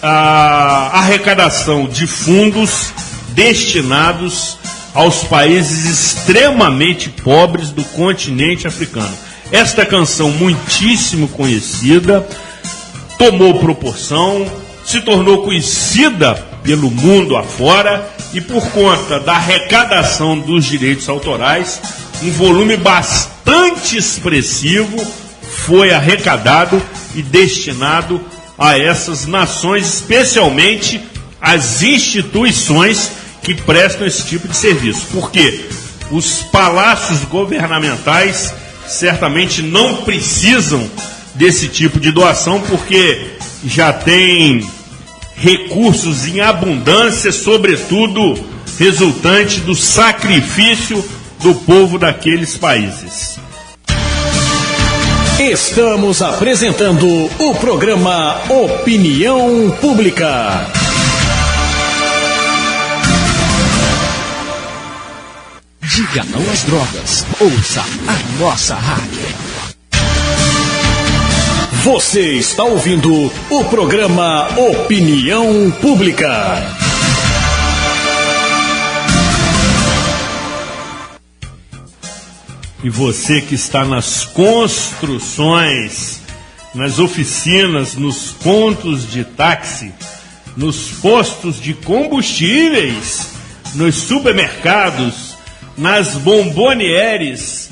a arrecadação de fundos destinados aos países extremamente pobres do continente africano. Esta canção, muitíssimo conhecida, tomou proporção, se tornou conhecida pelo mundo afora e, por conta da arrecadação dos direitos autorais, um volume bastante expressivo foi arrecadado e destinado a essas nações, especialmente as instituições que prestam esse tipo de serviço. Porque os palácios governamentais certamente não precisam desse tipo de doação, porque já tem recursos em abundância, sobretudo resultante do sacrifício do povo daqueles países. Estamos apresentando o programa Opinião Pública. Diga não às drogas. Ouça a nossa rádio. Você está ouvindo o programa Opinião Pública. E você que está nas construções, nas oficinas, nos pontos de táxi, nos postos de combustíveis, nos supermercados, nas bombonieres,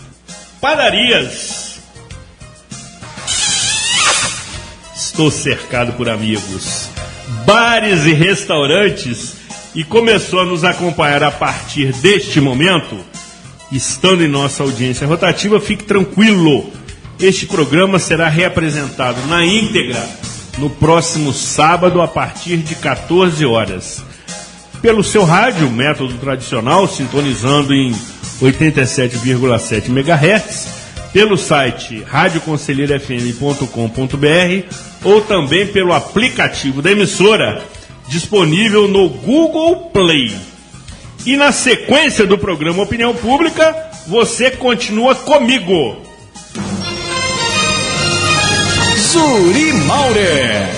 padarias. Estou cercado por amigos, bares e restaurantes, e começou a nos acompanhar a partir deste momento. Estando em nossa audiência rotativa, fique tranquilo, este programa será reapresentado na íntegra no próximo sábado a partir de 14 horas. Pelo seu rádio, método tradicional, sintonizando em 87,7 MHz, pelo site radioconselheirofm.com.br ou também pelo aplicativo da emissora, disponível no Google Play. E na sequência do programa Opinião Pública, você continua comigo. Zuri Maurer.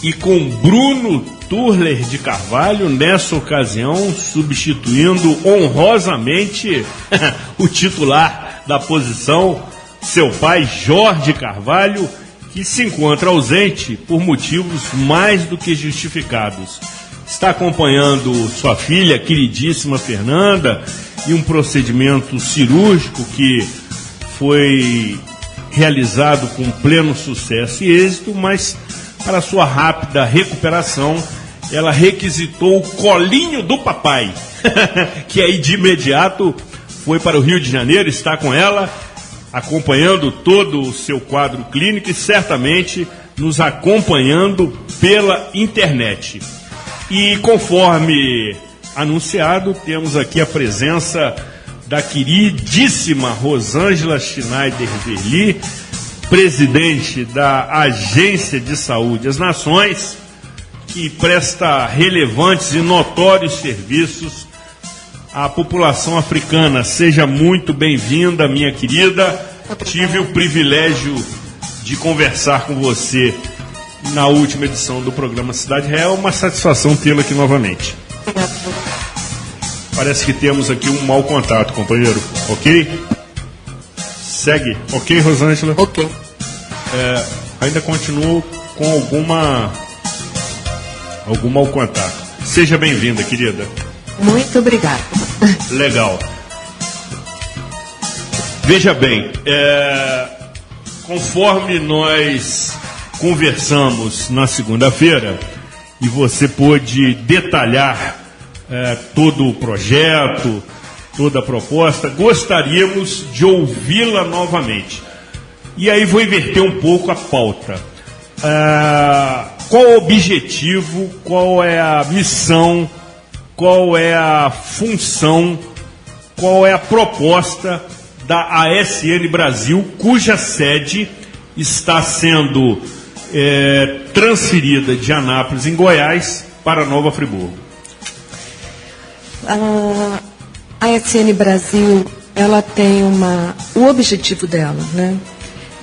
E com Bruno Turler de Carvalho, nessa ocasião, substituindo honrosamente o titular da posição, seu pai Jorge Carvalho, que se encontra ausente por motivos mais do que justificados. Está acompanhando sua filha, queridíssima Fernanda, e um procedimento cirúrgico que foi realizado com pleno sucesso e êxito, mas para sua rápida recuperação, ela requisitou o colinho do papai, que aí de imediato foi para o Rio de Janeiro, está com ela, acompanhando todo o seu quadro clínico e certamente nos acompanhando pela internet. E conforme anunciado, temos aqui a presença da queridíssima Rosângela Schneider-Verli, presidente da Agência de Saúde das Nações, que presta relevantes e notórios serviços à população africana. Seja muito bem-vinda, minha querida. Tive o privilégio de conversar com você na última edição do programa Cidade Real. Uma satisfação tê-la aqui novamente. Parece que temos aqui um mau contato, companheiro. Ok? Segue. Ok, Rosângela? Ok. Ainda continuo com algum mau contato. Seja bem-vinda, querida. Muito obrigada. Legal. Veja bem, conforme nós conversamos na segunda-feira, e você pôde detalhar todo o projeto, toda a proposta, gostaríamos de ouvi-la novamente. E aí vou inverter um pouco a pauta. Qual o objetivo, qual é a missão, qual é a função, qual é a proposta da ASN Brasil, cuja sede está sendo transferida de Anápolis, em Goiás, para Nova Friburgo? A SN Brasil, ela tem o objetivo dela, né,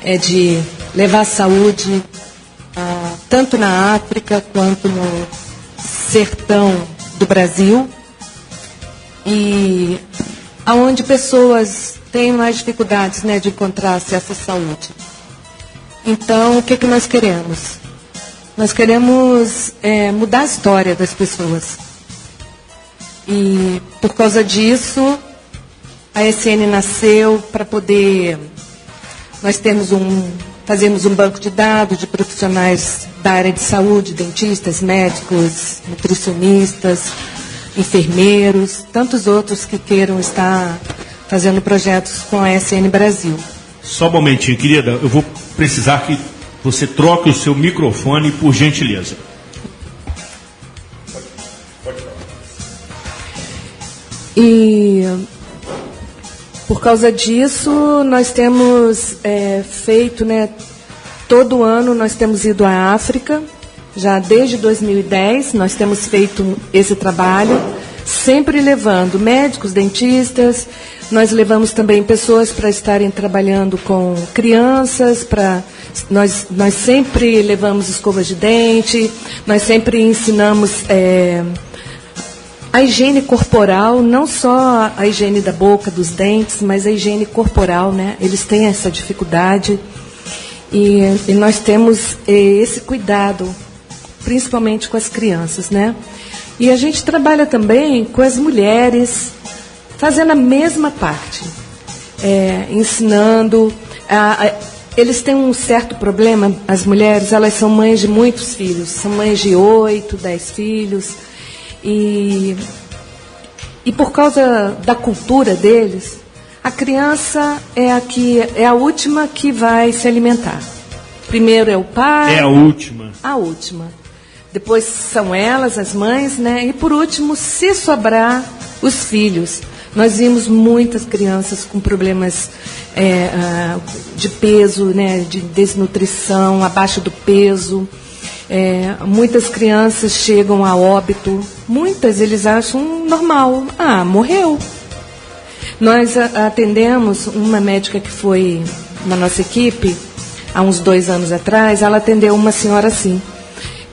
é de levar a saúde tanto na África quanto no sertão do Brasil, e aonde pessoas têm mais dificuldades, né, de encontrar acesso à saúde. Então, o que nós queremos? Nós queremos mudar a história das pessoas. E, por causa disso, a SN nasceu para poder... Nós fazemos um banco de dados de profissionais da área de saúde, dentistas, médicos, nutricionistas, enfermeiros, tantos outros que queiram estar fazendo projetos com a SN Brasil. Só um momentinho, querida, eu vou precisar que você troque o seu microfone, por gentileza. E por causa disso, nós temos feito, né, todo ano nós temos ido à África, já desde 2010 nós temos feito esse trabalho, sempre levando médicos, dentistas, nós levamos também pessoas para estarem trabalhando com crianças, nós sempre levamos escovas de dente, nós sempre ensinamos a higiene corporal, não só a higiene da boca, dos dentes, mas a higiene corporal, né? Eles têm essa dificuldade e nós temos esse cuidado, principalmente com as crianças, né? E a gente trabalha também com as mulheres, fazendo a mesma parte, ensinando. Eles têm um certo problema, as mulheres, elas são mães de muitos filhos, são mães de 8, 10 filhos, e por causa da cultura deles, a criança é a última que vai se alimentar. Primeiro é o pai. É a última. A última. Depois são elas, as mães, né? E por último, se sobrar, os filhos. Nós vimos muitas crianças com problemas de peso, né? De desnutrição, abaixo do peso. Muitas crianças chegam a óbito. Muitas eles acham normal. Morreu. Nós atendemos uma médica que foi na nossa equipe, há uns 2 anos atrás, ela atendeu uma senhora assim,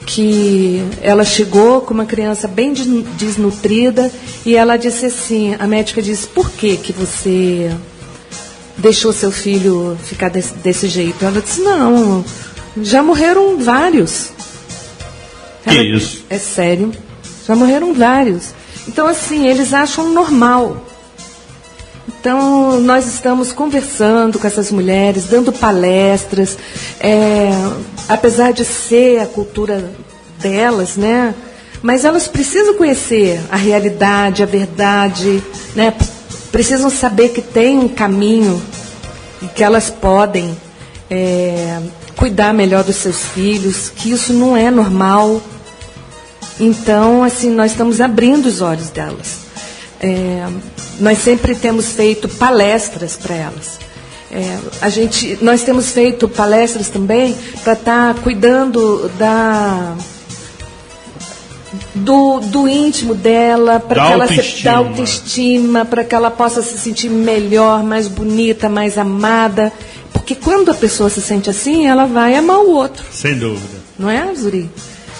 que ela chegou com uma criança bem desnutrida e ela disse assim, a médica disse, por que você deixou seu filho ficar desse jeito? Ela disse, não, já morreram vários. Que isso? É sério, já morreram vários. Então, assim, eles acham normal. Então, nós estamos conversando com essas mulheres, dando palestras, apesar de ser a cultura delas, né? Mas elas precisam conhecer a realidade, a verdade, né? Precisam saber que tem um caminho e que elas podem cuidar melhor dos seus filhos, que isso não é normal. Então, assim, nós estamos abrindo os olhos delas. Nós sempre temos feito palestras para elas. Nós temos feito palestras também para estar cuidando do íntimo dela, para que ela se dá autoestima, para que ela possa se sentir melhor, mais bonita, mais amada. Porque quando a pessoa se sente assim, ela vai amar o outro. Sem dúvida. Não é, Zuri?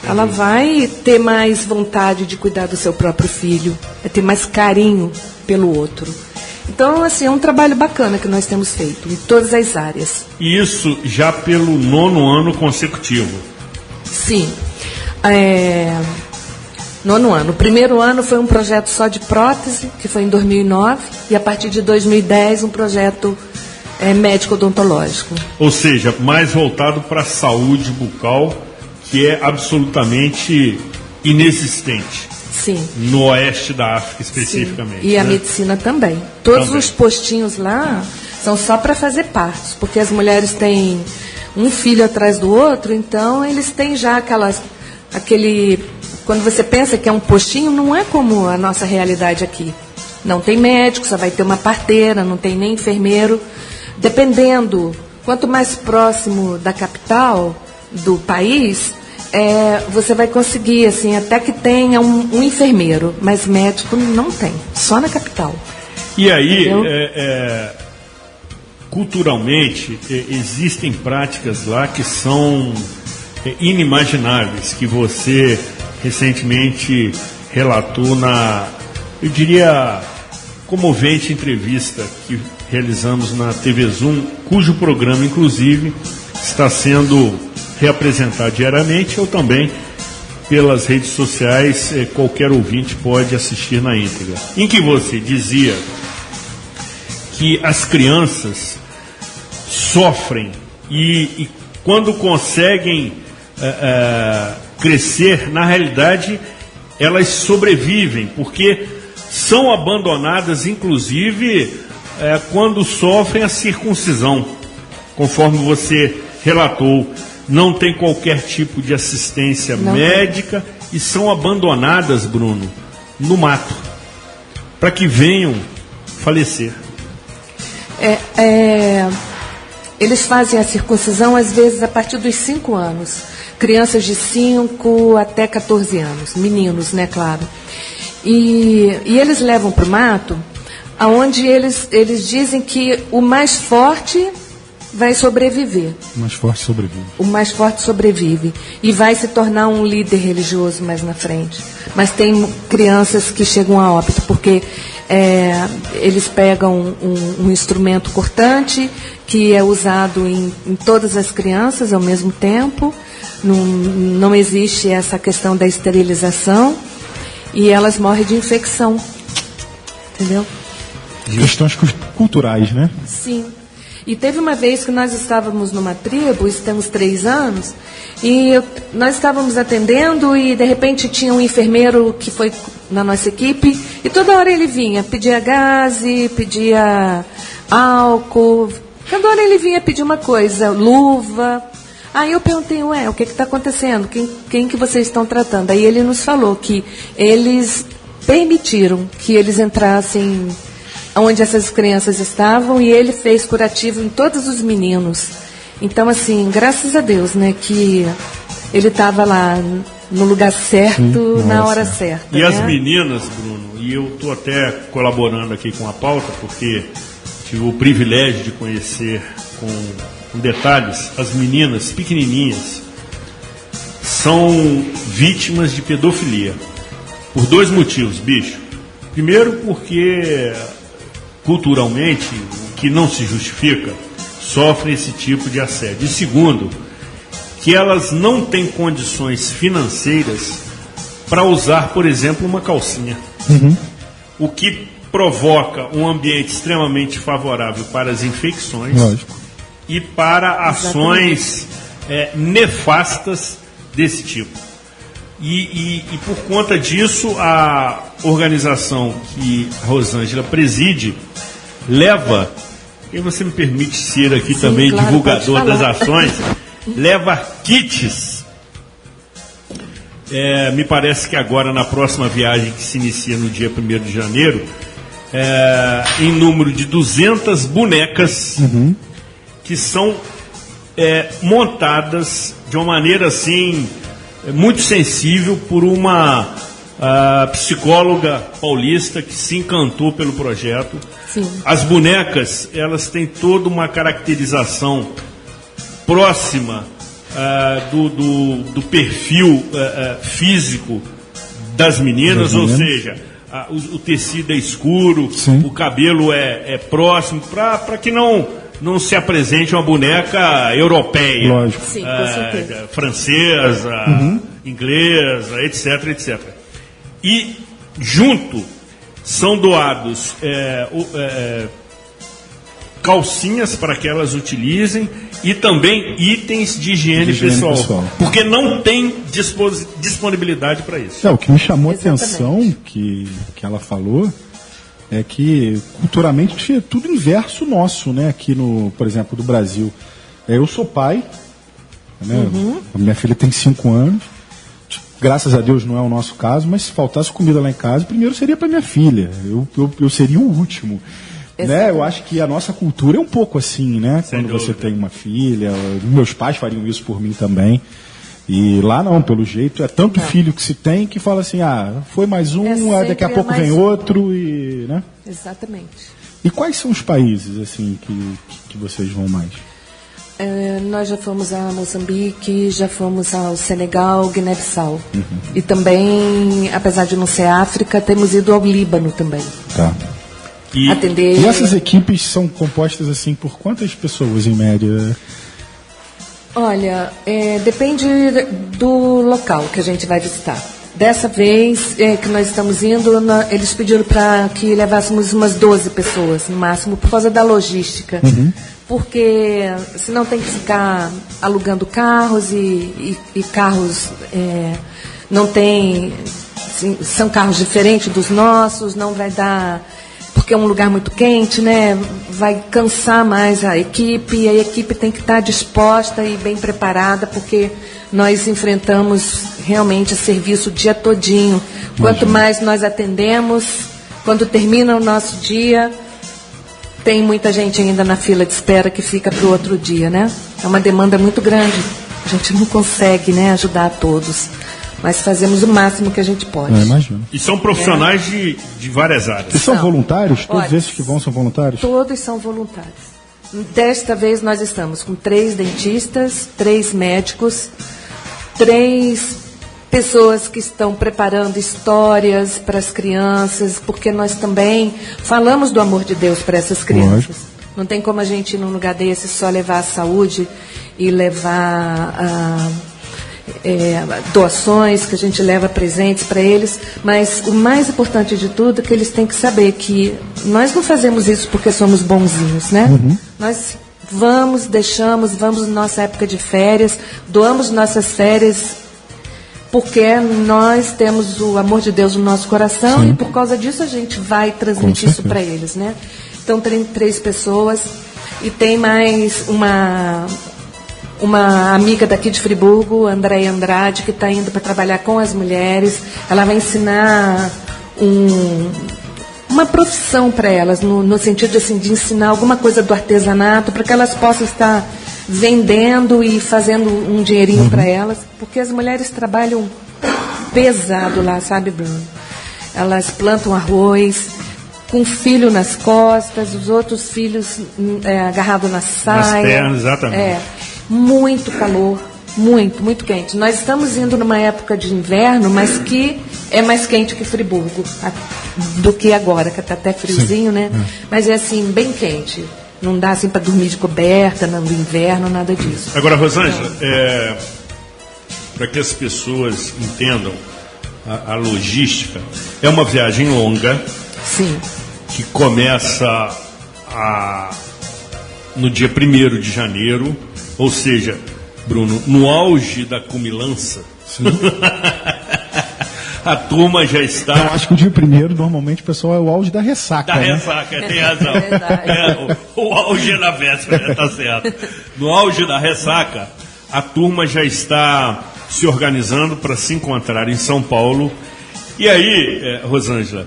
Ela vai ter mais vontade de cuidar do seu próprio filho, vai ter mais carinho pelo outro. Então, assim, é um trabalho bacana que nós temos feito em todas as áreas. E isso já pelo 9º ano consecutivo? Sim. 9º ano. O primeiro ano foi um projeto só de prótese, que foi em 2009, e a partir de 2010 um projeto médico odontológico. Ou seja, mais voltado para a saúde bucal, que é absolutamente inexistente. Sim. No oeste da África, especificamente. Sim. E a medicina também. Todos os postinhos lá são só para fazer partos, porque as mulheres têm um filho atrás do outro, então eles têm já quando você pensa que é um postinho, não é como a nossa realidade aqui. Não tem médico, só vai ter uma parteira, não tem nem enfermeiro. Dependendo, quanto mais próximo da capital, do país, você vai conseguir, assim, até que tenha um enfermeiro, mas médico não tem, só na capital. E aí, culturalmente, existem práticas lá que são inimagináveis, que você recentemente relatou na, eu diria, comovente entrevista que realizamos na TV Zoom, cujo programa, inclusive, está sendo reapresentado diariamente, ou também pelas redes sociais, qualquer ouvinte pode assistir na íntegra. Em que você dizia que as crianças sofrem e quando conseguem crescer, na realidade, elas sobrevivem, porque são abandonadas, inclusive, quando sofrem a circuncisão, conforme você relatou. Não tem qualquer tipo de assistência médica e são abandonadas, Bruno, no mato, para que venham falecer. Eles fazem a circuncisão, às vezes, a partir dos 5 anos. Crianças de 5 até 14 anos, meninos, né, claro. E eles levam para o mato, onde eles dizem que o mais forte vai sobreviver. O mais forte sobrevive. O mais forte sobrevive. E vai se tornar um líder religioso mais na frente. Mas tem crianças que chegam a óbito, porque eles pegam um instrumento cortante, que é usado em todas as crianças ao mesmo tempo. Não existe essa questão da esterilização. E elas morrem de infecção. Entendeu? Questões culturais, né? Sim. E teve uma vez que nós estávamos numa tribo, isso temos 3 anos, e nós estávamos atendendo e de repente tinha um enfermeiro que foi na nossa equipe e toda hora ele vinha, pedia gaze, pedia álcool, cada hora ele vinha pedir uma coisa, luva. Aí eu perguntei, o que está acontecendo? Quem que vocês estão tratando? Aí ele nos falou que eles permitiram que eles entrassem onde essas crianças estavam, e ele fez curativo em todos os meninos. Então, assim, graças a Deus, né, que ele estava lá no lugar certo, na hora certa. E as meninas, Bruno, e eu estou até colaborando aqui com a pauta, porque tive o privilégio de conhecer com detalhes, as meninas pequenininhas são vítimas de pedofilia. Por 2 motivos, bicho. Primeiro, porque culturalmente, o que não se justifica, sofrem esse tipo de assédio. E segundo, que elas não têm condições financeiras para usar, por exemplo, uma calcinha. O que provoca um ambiente extremamente favorável para as infecções. Lógico. E para ações nefastas desse tipo. E por conta disso, a organização que a Rosângela preside leva, e você me permite ser aqui também claro, divulgador das ações, leva kits. Me parece que agora, na próxima viagem que se inicia no dia 1º de janeiro, em número de 200 bonecas que são montadas de uma maneira assim muito sensível por uma psicóloga paulista que se encantou pelo projeto. Sim. As bonecas, elas têm toda uma caracterização próxima do perfil físico das meninas, ou seja, o tecido é escuro, o cabelo é próximo, para que não se apresente uma boneca europeia. Lógico. Sim, com certeza. Francesa, inglesa, etc, etc. E junto são doados calcinhas para que elas utilizem e também itens de higiene pessoal. Porque não tem disponibilidade para isso. O que me chamou a atenção que ela falou é que culturalmente é tudo inverso nosso, né? Aqui por exemplo, do Brasil. Eu sou pai, né? A minha filha tem 5 anos. Graças a Deus não é o nosso caso, mas se faltasse comida lá em casa, primeiro seria para minha filha. Eu seria o último. né? Eu acho que a nossa cultura é um pouco assim, né? Sem Quando você dúvida. tem uma filha, meus pais fariam isso por mim também. E lá não, pelo jeito, é tanto filho que se tem que fala assim, foi mais um, sempre daqui a pouco mais vem um. outro, e, né? Exatamente. E quais são os países, assim, que vocês vão mais? Nós já fomos a Moçambique, já fomos ao Senegal, Guiné-Bissau. E também, apesar de não ser África, temos ido ao Líbano também. Tá. E Atender. E essas equipes são compostas, assim, por quantas pessoas, em média? Olha, depende do local que a gente vai visitar. Dessa vez que nós estamos indo, eles pediram para que levássemos umas 12 pessoas, no máximo, por causa da logística. Porque senão tem que ficar alugando carros e carros não tem... Assim, são carros diferentes dos nossos, não vai dar... Porque é um lugar muito quente, né? Vai cansar mais a equipe, e a equipe tem que estar disposta e bem preparada, porque nós enfrentamos realmente serviço o dia todinho. Quanto mais nós atendemos, quando termina o nosso dia, tem muita gente ainda na fila de espera que fica para o outro dia, né? É uma demanda muito grande. A gente não consegue, né, ajudar a todos. Mas fazemos o máximo que a gente pode. Imagino. E são profissionais de várias áreas. E são Não. voluntários? Todos Olha, esses que vão são voluntários? Todos são voluntários. Desta vez nós estamos com 3 dentistas, 3 médicos, 3 pessoas que estão preparando histórias para as crianças, porque nós também falamos do amor de Deus para essas crianças. Lógico. Não tem como a gente ir num lugar desse só levar a saúde e levar doações, que a gente leva presentes para eles, mas o mais importante de tudo é que eles têm que saber que nós não fazemos isso porque somos bonzinhos, né? Nós vamos na nossa época de férias, doamos nossas férias porque nós temos o amor de Deus no nosso coração e por causa disso a gente vai transmitir isso para eles, né? Então tem 3 pessoas e tem mais uma amiga daqui de Friburgo, Andréia Andrade, que está indo para trabalhar com as mulheres. Ela vai ensinar uma profissão para elas, no sentido assim, de ensinar alguma coisa do artesanato, para que elas possam estar vendendo e fazendo um dinheirinho para elas, porque as mulheres trabalham pesado lá, sabe, Bruno? Elas plantam arroz, com o filho nas costas, os outros filhos agarrados na saia. Nas pernas, exatamente. Muito calor, muito quente. Nós estamos indo numa época de inverno, mas que é mais quente que Friburgo, do que agora, que está até friozinho, né? Mas é assim, bem quente. Não dá assim para dormir de coberta no inverno, nada disso. Agora, Rosângela, para que as pessoas entendam a logística, é uma viagem longa. Sim. Que começa no dia 1º de janeiro, ou seja, Bruno, no auge da cumilança, a turma já está... Eu acho que o dia 1º, normalmente, o pessoal, é o auge da ressaca. Da né? ressaca, tem razão. Verdade. O auge é na véspera, tá certo. No auge da ressaca, a turma já está se organizando para se encontrar em São Paulo. E aí, Rosângela,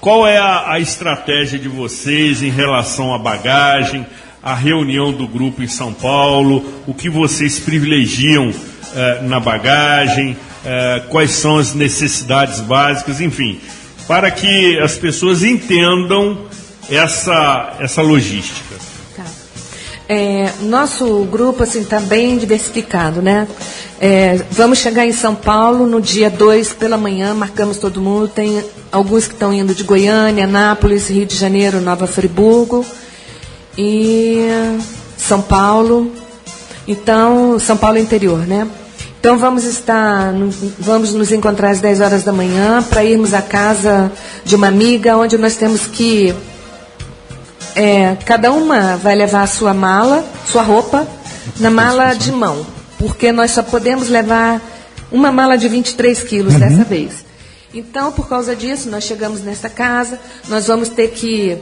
qual é a estratégia de vocês em relação à bagagem, a reunião do grupo em São Paulo, o que vocês privilegiam na bagagem, quais são as necessidades básicas, enfim, para que as pessoas entendam essa logística. Tá. Nosso grupo assim está bem diversificado, né? Vamos chegar em São Paulo no dia 2 pela manhã, marcamos todo mundo, tem alguns que estão indo de Goiânia, Anápolis, Rio de Janeiro, Nova Friburgo e São Paulo. Então, São Paulo interior, né? Então vamos nos encontrar às 10 horas da manhã para irmos à casa de uma amiga, onde nós temos que cada uma vai levar a sua mala, sua roupa, na mala de mão, porque nós só podemos levar uma mala de 23 quilos dessa vez. Então, por causa disso, nós chegamos nessa casa, nós vamos ter que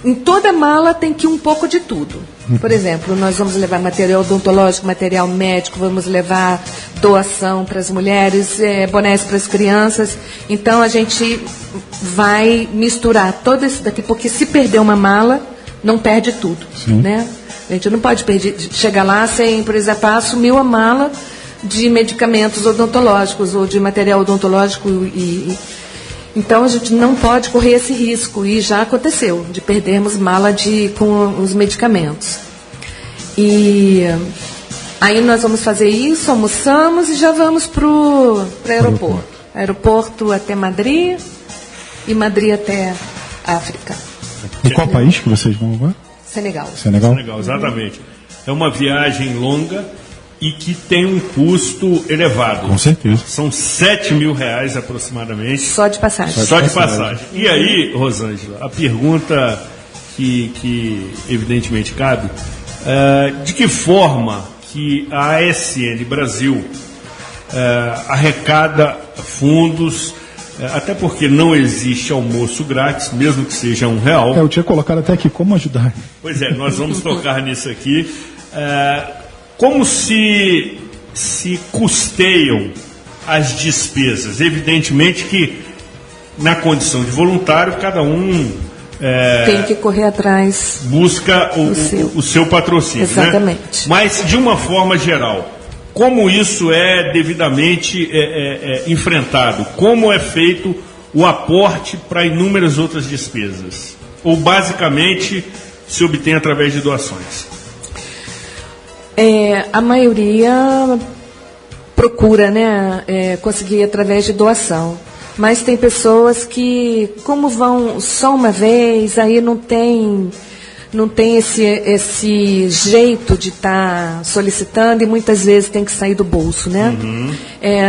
em toda mala tem que ir um pouco de tudo. Por exemplo, nós vamos levar material odontológico, material médico, vamos levar doação para as mulheres, bonés para as crianças. Então a gente vai misturar todo isso daqui, porque se perder uma mala, não perde tudo, né? A gente não pode chegar lá sem, por exemplo, assumiu a mala de medicamentos odontológicos ou de material odontológico então a gente não pode correr esse risco, e já aconteceu, de perdermos mala com os medicamentos. E aí nós vamos fazer isso, almoçamos e já vamos para o aeroporto. Aeroporto até Madrid e Madrid até África. Em qual país que vocês vão agora? Senegal. Senegal, exatamente. É uma viagem longa e que tem um custo elevado. Com certeza. São R$7.000 aproximadamente. Só de passagem. Só de passagem. E aí, Rosângela, a pergunta que evidentemente cabe, de que forma que a ASN Brasil arrecada fundos, até porque não existe almoço grátis, mesmo que seja R$1. Eu tinha colocado até aqui, como ajudar? Pois é, nós vamos tocar nisso aqui. Como se custeiam as despesas? Evidentemente que, na condição de voluntário, cada um tem que correr atrás, busca o seu patrocínio. Exatamente. Né? Mas, de uma forma geral, como isso é devidamente enfrentado? Como é feito o aporte para inúmeras outras despesas? Ou, basicamente, se obtém através de doações? A maioria procura, né, conseguir através de doação. Mas tem pessoas que, como vão só uma vez, aí não tem esse jeito de estar solicitando, e muitas vezes tem que sair do bolso, né?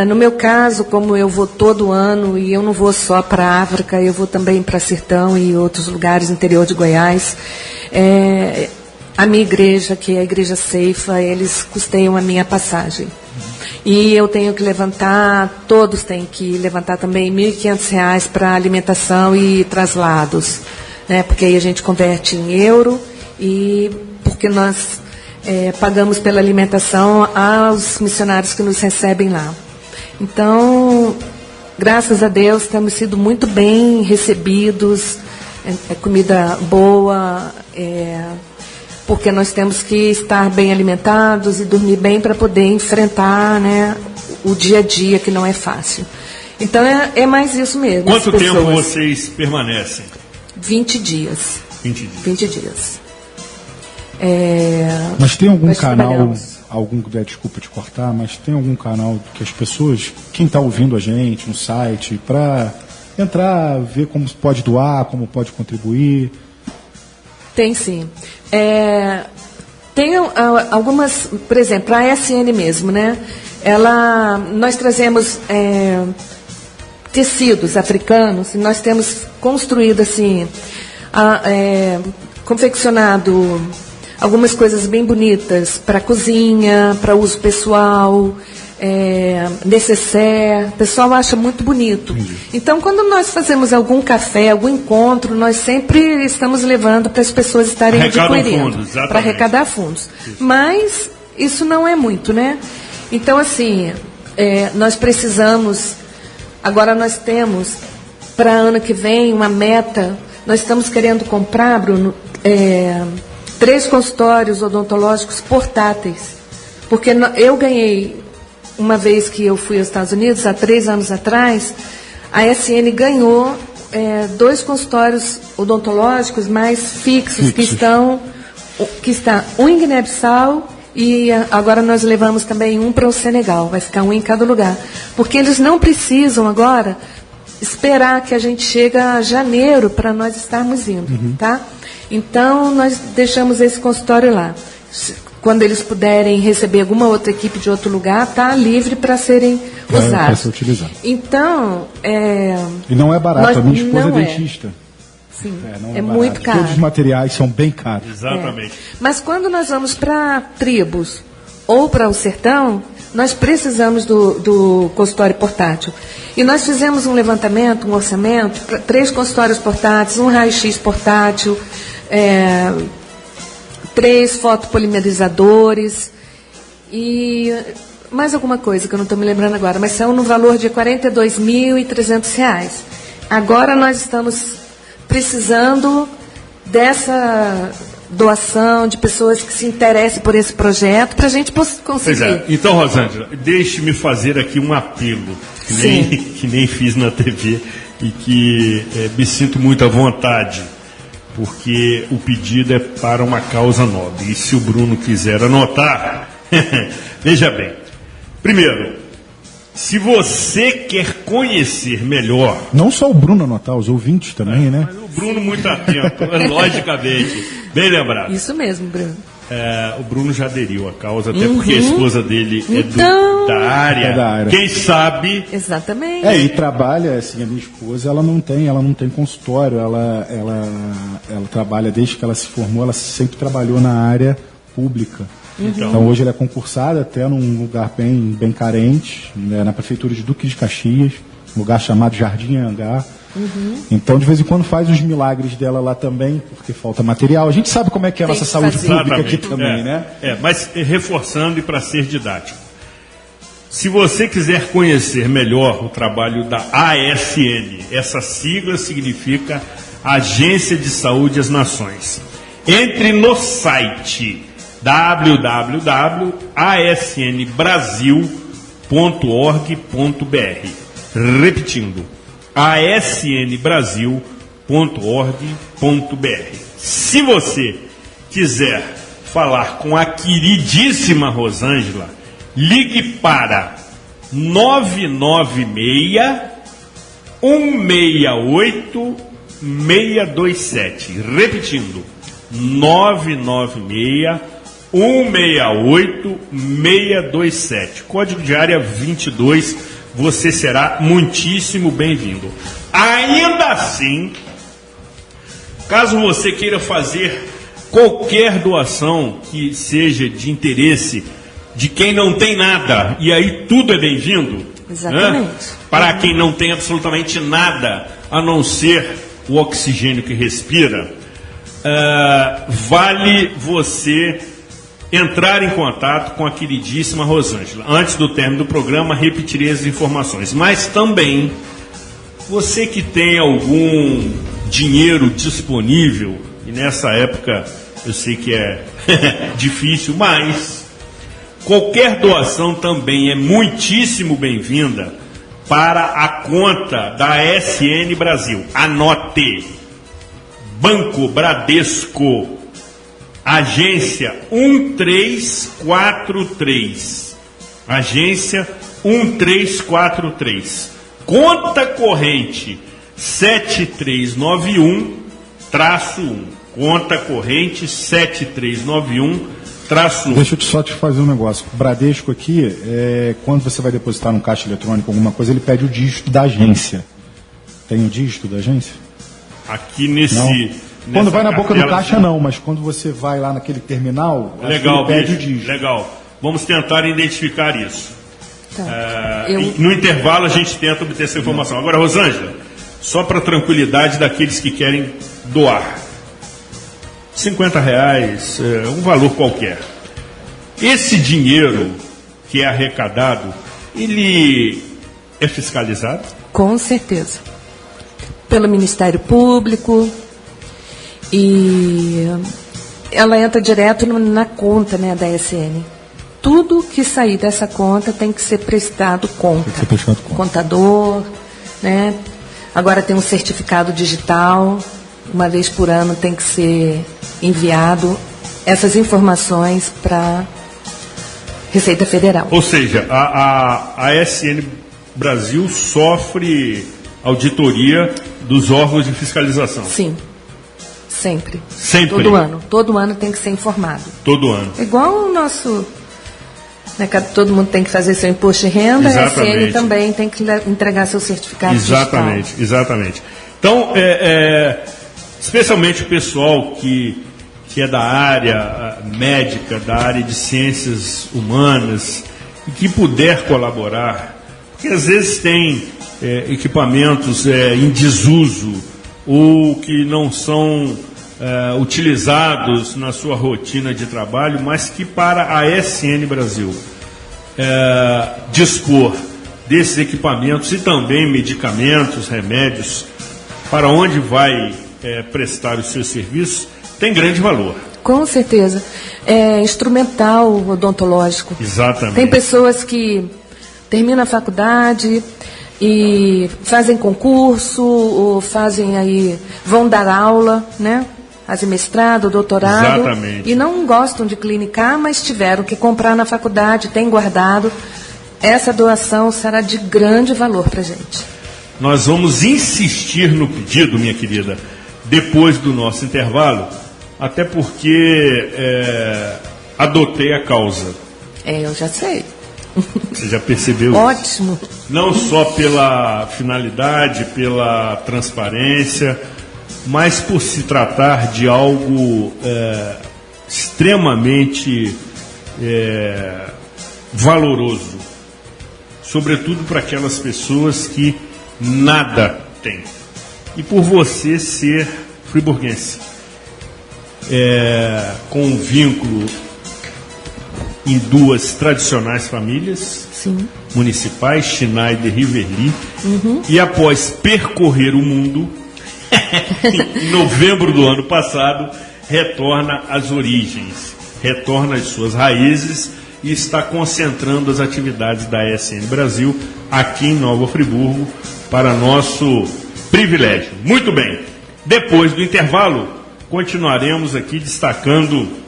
No meu caso, como eu vou todo ano, e eu não vou só para a África, eu vou também para Sertão e outros lugares, interior de Goiás, a minha igreja, que é a Igreja Ceifa, eles custeiam a minha passagem. E eu tenho que levantar, todos têm que levantar também R$1.500 para alimentação e traslados, né? Porque aí a gente converte em euro, e porque nós pagamos pela alimentação aos missionários que nos recebem lá. Então, graças a Deus, temos sido muito bem recebidos, comida boa, porque nós temos que estar bem alimentados e dormir bem para poder enfrentar, né, o dia a dia, que não é fácil. Então é mais isso mesmo. Quanto tempo vocês permanecem? 20 dias. 20 dias. Mas tem algum canal, desculpa te cortar, mas tem algum canal que as pessoas, quem está ouvindo a gente, no site, para entrar, ver como pode doar, como pode contribuir? Tem sim. Tem algumas, por exemplo, a ASN mesmo, né? Nós trazemos tecidos africanos, e nós temos construído assim, confeccionado algumas coisas bem bonitas para cozinha, para uso pessoal, necessaire. O pessoal acha muito bonito. Então, quando nós fazemos algum café, algum encontro, nós sempre estamos levando para as pessoas estarem adquirindo, para arrecadar fundos. Mas isso não é muito, né? Então, assim, nós precisamos. Agora nós temos, para ano que vem, uma meta. Nós estamos querendo comprar, Bruno, 3 consultórios odontológicos portáteis. Porque eu ganhei, uma vez que eu fui aos Estados Unidos, há 3 anos atrás, a ASN ganhou 2 consultórios odontológicos mais fixos, que está um em Guiné-Bissau, e agora nós levamos também um para o Senegal, vai ficar um em cada lugar. Porque eles não precisam agora esperar que a gente chegue a janeiro para nós estarmos indo, tá? Então, nós deixamos esse consultório lá. Quando eles puderem receber alguma outra equipe de outro lugar, está livre para serem usados. Para ser utilizado. Então, E não é barato, a minha esposa é dentista. Sim, não é muito caro. Todos os materiais são bem caros. Exatamente. Mas quando nós vamos para tribos ou para o sertão, nós precisamos do consultório portátil. E nós fizemos um levantamento, um orçamento, para 3 consultórios portáteis, um raio-x portátil, 3 fotopolimerizadores e mais alguma coisa que eu não estou me lembrando agora, mas são no valor de R$ 42.300. Agora nós estamos precisando dessa doação de pessoas que se interessem por esse projeto para a gente conseguir. Então, Rosângela, deixe-me fazer aqui um apelo que nem fiz na TV e que me sinto muito à vontade, porque o pedido é para uma causa nobre. E se o Bruno quiser anotar, veja bem. Primeiro, se você quer conhecer melhor... Não só o Bruno anotar, os ouvintes também, né? Mas o Bruno muito atento, logicamente. Bem lembrado. Isso mesmo, Bruno. O Bruno já aderiu à causa, até porque a esposa dele Então... da área. Quem sabe... Exatamente. E trabalha, assim, a minha esposa, ela não tem consultório, ela trabalha desde que ela se formou, ela sempre trabalhou na área pública. Então hoje ela é concursada até num lugar bem carente, né, na prefeitura de Duque de Caxias, um lugar chamado Jardim Anhangá. Então de vez em quando faz os milagres dela lá também, porque falta material. A gente sabe como é que é a nossa saúde pública aqui também, né? Mas reforçando e para ser didático. Se você quiser conhecer melhor o trabalho da ASN, essa sigla significa Agência de Saúde das Nações. Entre no site www.asnbrasil.org.br. Repetindo, asnbrasil.org.br. Se você quiser falar com a queridíssima Rosângela, ligue para 996-168-627. Repetindo, 996-168-627. Código de área 22. Você será muitíssimo bem-vindo. Ainda assim, caso você queira fazer qualquer doação que seja de interesse de quem não tem nada, e aí tudo é bem-vindo. Exatamente. Né? Para quem não tem absolutamente nada, a não ser o oxigênio que respira, vale você entrar em contato com a queridíssima Rosângela. Antes do término do programa, repetirei as informações. Mas também, você que tem algum dinheiro disponível, e nessa época eu sei que é difícil, mas qualquer doação também é muitíssimo bem-vinda para a conta da ASN Brasil. Anote: Banco Bradesco, Agência 1343. Agência 1343. Conta corrente 7391-1. Conta corrente 7391-1. Deixa eu só te fazer um negócio. O Bradesco aqui, quando você vai depositar no caixa eletrônico alguma coisa, ele pede o dígito da agência. Tem o dígito da agência? Aqui nesse... Quando vai na boca do caixa, não, mas quando você vai lá naquele terminal, legal, ele pede o dígito. Legal. Vamos tentar identificar isso. Tá. No intervalo a gente tenta obter essa informação. Agora, Rosângela, só para tranquilidade daqueles que querem doar. R$50, um valor qualquer. Esse dinheiro que é arrecadado, ele é fiscalizado? Com certeza. Pelo Ministério Público. E ela entra direto na conta, né, da ASN. Tudo que sair dessa conta tem que ser prestado conta. Tem que ser prestado conta. Contador, né? Agora tem um certificado digital, uma vez por ano tem que ser enviado essas informações para Receita Federal. Ou seja, a ASN Brasil sofre auditoria dos órgãos de fiscalização. Sim. Sempre. Sempre? Todo ano tem que ser informado. Todo ano. Igual o nosso... Né, todo mundo tem que fazer seu imposto de renda, Exatamente. a ASN também tem que entregar seu certificado Exatamente, digital. Exatamente. Então, especialmente o pessoal que é da área médica, da área de ciências humanas, e que puder colaborar, porque às vezes tem equipamentos em desuso, ou que não são utilizados na sua rotina de trabalho, mas que para a ASN Brasil dispor desses equipamentos e também medicamentos, remédios, para onde vai prestar os seus serviços, tem grande valor. Com certeza. É instrumental odontológico. Exatamente. Tem pessoas que terminam a faculdade e fazem concurso, ou vão dar aula, né? Fazem mestrado, doutorado. Exatamente. E não gostam de clinicar, mas tiveram que comprar na faculdade, têm guardado. Essa doação será de grande valor para a gente. Nós vamos insistir no pedido, minha querida, depois do nosso intervalo, até porque adotei a causa. Eu já sei. Você já percebeu? Ótimo. Isso? Não só pela finalidade, pela transparência, mas por se tratar de algo extremamente valoroso, sobretudo para aquelas pessoas que nada têm. E por você ser friburguense, com um vínculo em duas tradicionais famílias, sim, municipais, Schneider e Riverly, e após percorrer o mundo, em novembro do ano passado, retorna às origens, retorna às suas raízes e está concentrando as atividades da ASN Brasil aqui em Nova Friburgo, para nosso privilégio. Muito bem, depois do intervalo, continuaremos aqui destacando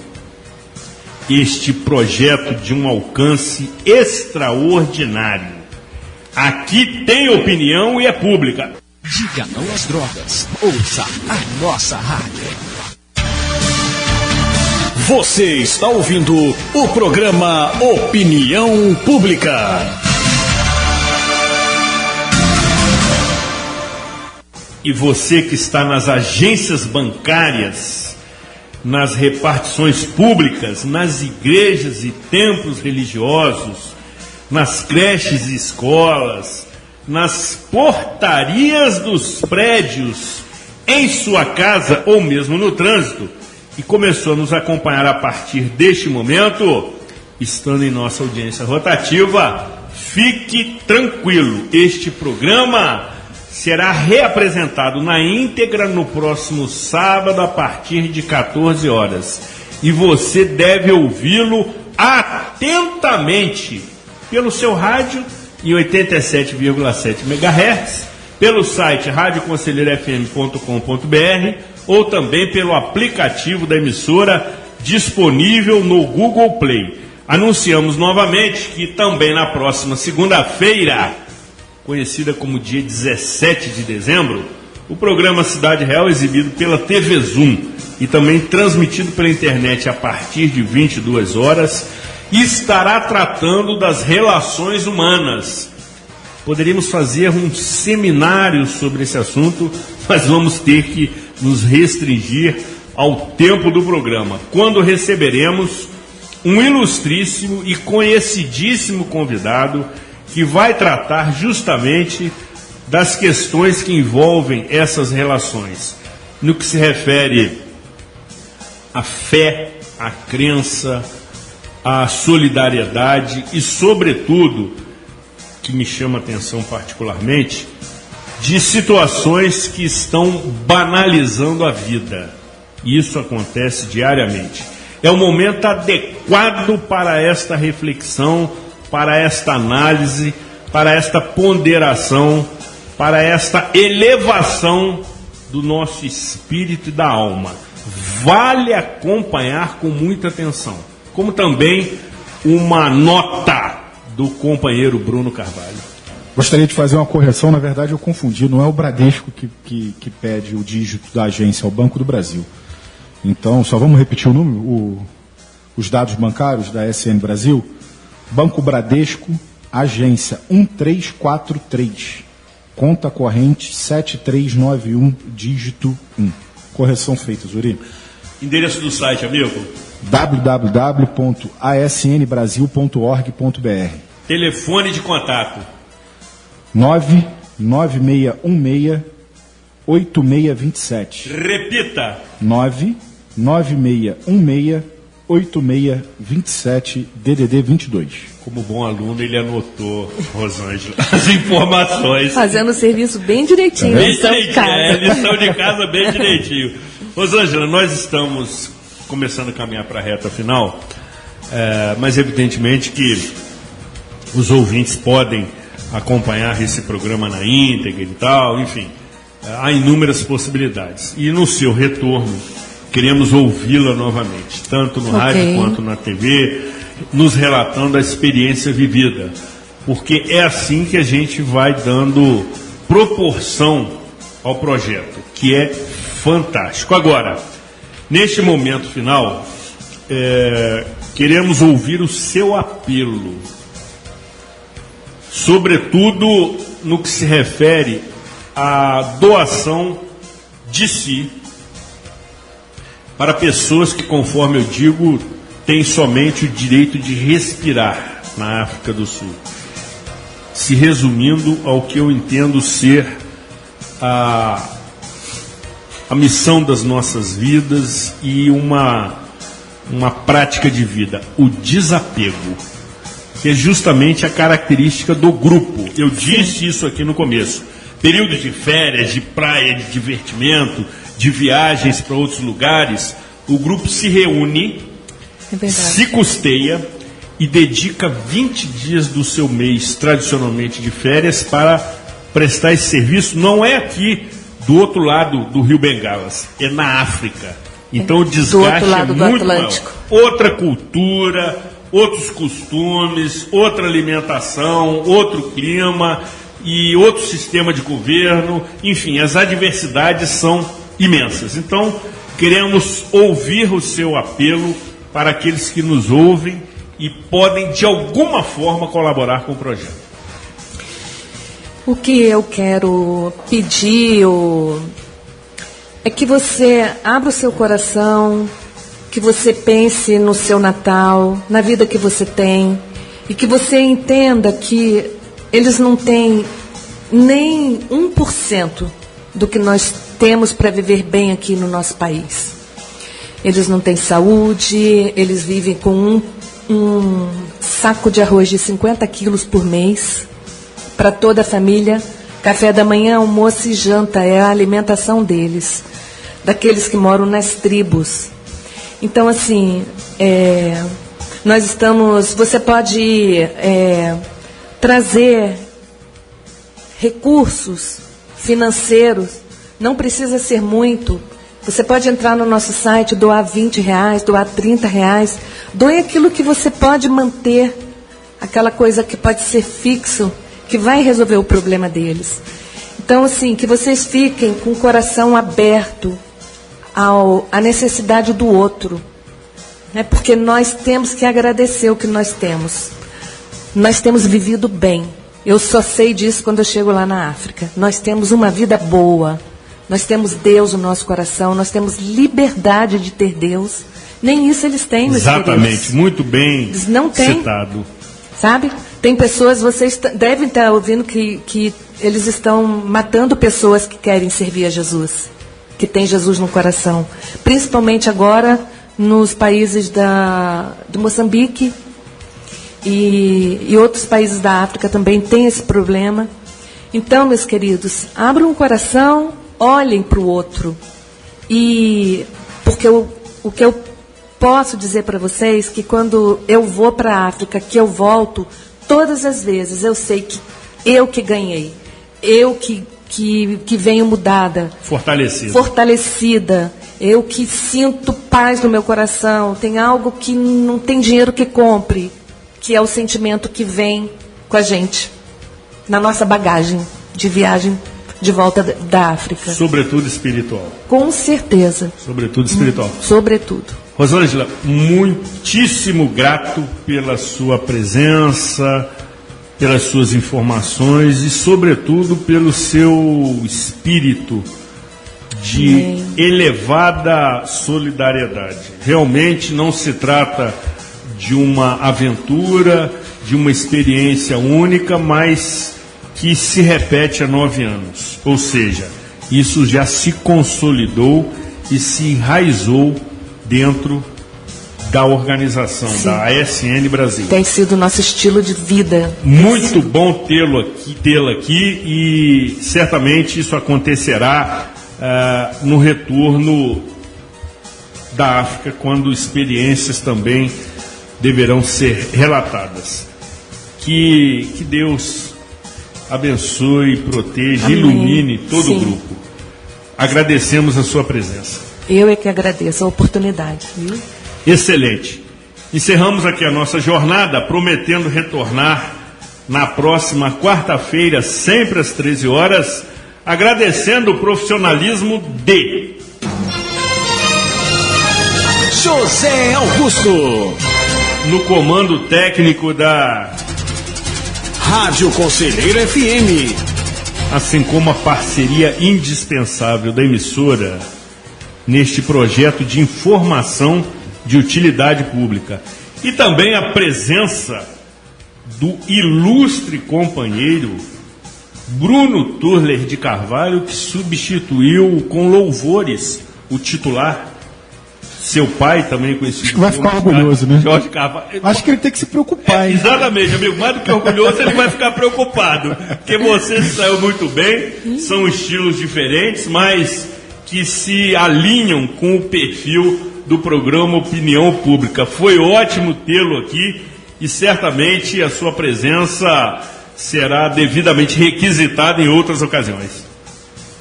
este projeto de um alcance extraordinário. Aqui tem opinião e é pública. Diga não às drogas. Ouça a nossa rádio. Você está ouvindo o programa Opinião Pública. E você que está nas agências bancárias, nas repartições públicas, nas igrejas e templos religiosos, nas creches e escolas, nas portarias dos prédios, em sua casa ou mesmo no trânsito, e começou a nos acompanhar a partir deste momento, estando em nossa audiência rotativa, fique tranquilo, este programa será reapresentado na íntegra no próximo sábado a partir de 14 horas. E você deve ouvi-lo atentamente pelo seu rádio em 87,7 MHz, pelo site radioconselheirofm.com.br ou também pelo aplicativo da emissora disponível no Google Play. Anunciamos novamente que também na próxima segunda-feira, conhecida como dia 17 de dezembro, o programa Cidade Real é exibido pela TV Zoom e também transmitido pela internet a partir de 22 horas e estará tratando das relações humanas. Poderíamos fazer um seminário sobre esse assunto, mas vamos ter que nos restringir ao tempo do programa, quando receberemos um ilustríssimo e conhecidíssimo convidado que vai tratar justamente das questões que envolvem essas relações, no que se refere à fé, à crença, à solidariedade e, sobretudo, que me chama a atenção particularmente, de situações que estão banalizando a vida. Isso acontece diariamente. É o momento adequado para esta reflexão, para esta análise, para esta ponderação, para esta elevação do nosso espírito e da alma. Vale acompanhar com muita atenção, como também uma nota do companheiro Bruno Carvalho. Gostaria de fazer uma correção, na verdade eu confundi, não é o Bradesco que pede o dígito da agência, é o Banco do Brasil. Então, só vamos repetir o número, os dados bancários da ASN Brasil. Banco Bradesco, agência 1343, conta corrente 7391, dígito 1. Correção feita, Zuri. Endereço do site, amigo? www.asnbrasil.org.br. Telefone de contato? 99616 99616-8627. Repita. 99616-8627, DDD 22. Como bom aluno, ele anotou, Rosângela, as informações. Fazendo o serviço bem direitinho. Bem lição de direitinho, casa. lição de casa bem direitinho. Rosângela, nós estamos começando a caminhar para a reta final, mas evidentemente que os ouvintes podem acompanhar esse programa na íntegra e tal, enfim, há inúmeras possibilidades. E no seu retorno, queremos ouvi-la novamente, tanto no rádio quanto na TV, nos relatando a experiência vivida, porque é assim que a gente vai dando proporção ao projeto, que é fantástico. Agora, neste momento final, queremos ouvir o seu apelo, sobretudo no que se refere à doação de si para pessoas que, conforme eu digo, têm somente o direito de respirar na África do Sul. Se resumindo ao que eu entendo ser a missão das nossas vidas e uma prática de vida, o desapego, que é justamente a característica do grupo. Eu disse isso aqui no começo. Período de férias, de praia, de divertimento, de viagens para outros lugares, o grupo se reúne, se custeia e dedica 20 dias do seu mês, tradicionalmente de férias, para prestar esse serviço. Não é aqui do outro lado do Rio Bengalas, é na África. Então o desgaste é muito maior. Outra cultura, outros costumes, outra alimentação, outro clima e outro sistema de governo, enfim, as adversidades são imensas. Então, queremos ouvir o seu apelo para aqueles que nos ouvem e podem, de alguma forma, colaborar com o projeto. O que eu quero pedir é que você abra o seu coração, que você pense no seu Natal, na vida que você tem, e que você entenda que eles não têm nem 1% do que nós temos para viver bem aqui no nosso país. Eles não têm saúde, eles vivem com um saco de arroz de 50 quilos por mês para toda a família. Café da manhã, almoço e janta é a alimentação deles, daqueles que moram nas tribos. Então, assim, nós estamos... Você pode trazer recursos financeiros, não precisa ser muito. Você pode entrar no nosso site, doar R$20, doar R$30, doe aquilo que você pode manter, aquela coisa que pode ser fixo, que vai resolver o problema deles. Então, assim, que vocês fiquem com o coração aberto à necessidade do outro, né? Porque nós temos que agradecer o que nós temos. Nós temos vivido bem. Eu só sei disso quando eu chego lá na África. Nós temos uma vida boa. Nós temos Deus no nosso coração. Nós temos liberdade de ter Deus. Nem isso eles têm, meus queridos. Exatamente, muito bem eles não têm, citado. Sabe? Tem pessoas, vocês devem estar ouvindo que eles estão matando pessoas que querem servir a Jesus, que têm Jesus no coração. Principalmente agora nos países do Moçambique e outros países da África também tem esse problema. Então, meus queridos, abram o coração, olhem para o outro. E porque o que eu posso dizer para vocês que quando eu vou para a África, que eu volto, todas as vezes eu sei que eu que ganhei, eu que venho mudada, fortalecida, eu que sinto paz no meu coração, tem algo que não tem dinheiro que compre, que é o sentimento que vem com a gente, na nossa bagagem de viagem de volta da África. Sobretudo espiritual. Com certeza. Sobretudo espiritual. Sobretudo. Rosângela, muitíssimo grato pela sua presença, pelas suas informações e, sobretudo, pelo seu espírito de elevada solidariedade. Realmente não se trata de uma aventura, de uma experiência única, mas que se repete há 9 anos. Ou seja, isso já se consolidou e se enraizou dentro da organização, sim, da ASN Brasil. Tem sido o nosso estilo de vida. Muito bom tê-la aqui e certamente isso acontecerá no retorno da África, quando experiências também deverão ser relatadas. Que Deus abençoe, proteja, amém, ilumine todo, sim, o grupo. Agradecemos a sua presença. Eu é que agradeço a oportunidade, viu? Excelente. Encerramos aqui a nossa jornada, prometendo retornar na próxima quarta-feira, sempre às 13 horas, agradecendo o profissionalismo de José Augusto, no comando técnico da Rádio Conselheiro FM, assim como a parceria indispensável da emissora neste projeto de informação de utilidade pública. E também a presença do ilustre companheiro Bruno Turler de Carvalho, que substituiu com louvores o titular, seu pai também conhecido. Acho que vai ficar orgulhoso, né? Jorge Carvalho. Acho que ele tem que se preocupar, hein? Exatamente, amigo. Mais do que orgulhoso, ele vai ficar preocupado. Porque você saiu muito bem, são estilos diferentes, mas que se alinham com o perfil do programa Opinião Pública. Foi ótimo tê-lo aqui e certamente a sua presença será devidamente requisitada em outras ocasiões.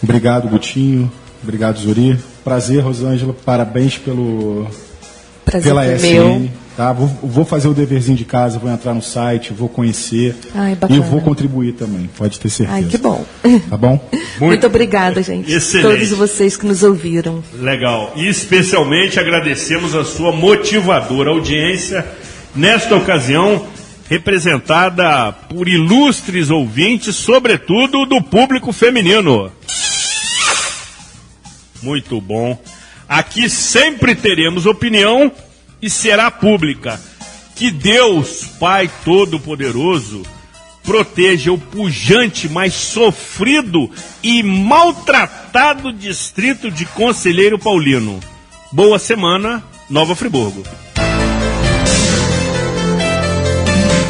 Obrigado, Gutinho. Obrigado, Zuri. Prazer, Rosângela. Parabéns pela ESN. Tá? Vou fazer o deverzinho de casa, vou entrar no site, vou conhecer. Ai, bacana. E vou contribuir também, pode ter certeza. Ai, que bom. Tá bom? Muito obrigada, gente. Excelente. Todos vocês que nos ouviram. Legal. E especialmente agradecemos a sua motivadora audiência, nesta ocasião representada por ilustres ouvintes, sobretudo do público feminino. Muito bom. Aqui sempre teremos opinião e será pública. Que Deus, Pai Todo-Poderoso, proteja o pujante, mais sofrido e maltratado distrito de Conselheiro Paulino. Boa semana, Nova Friburgo.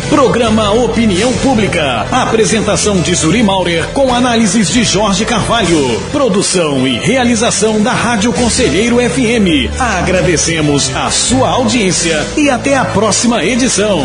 Programa Opinião Pública. Apresentação de Zuri Maurer com análises de Jorge Carvalho. Produção e realização da Rádio Conselheiro FM. Agradecemos a sua audiência e até a próxima edição.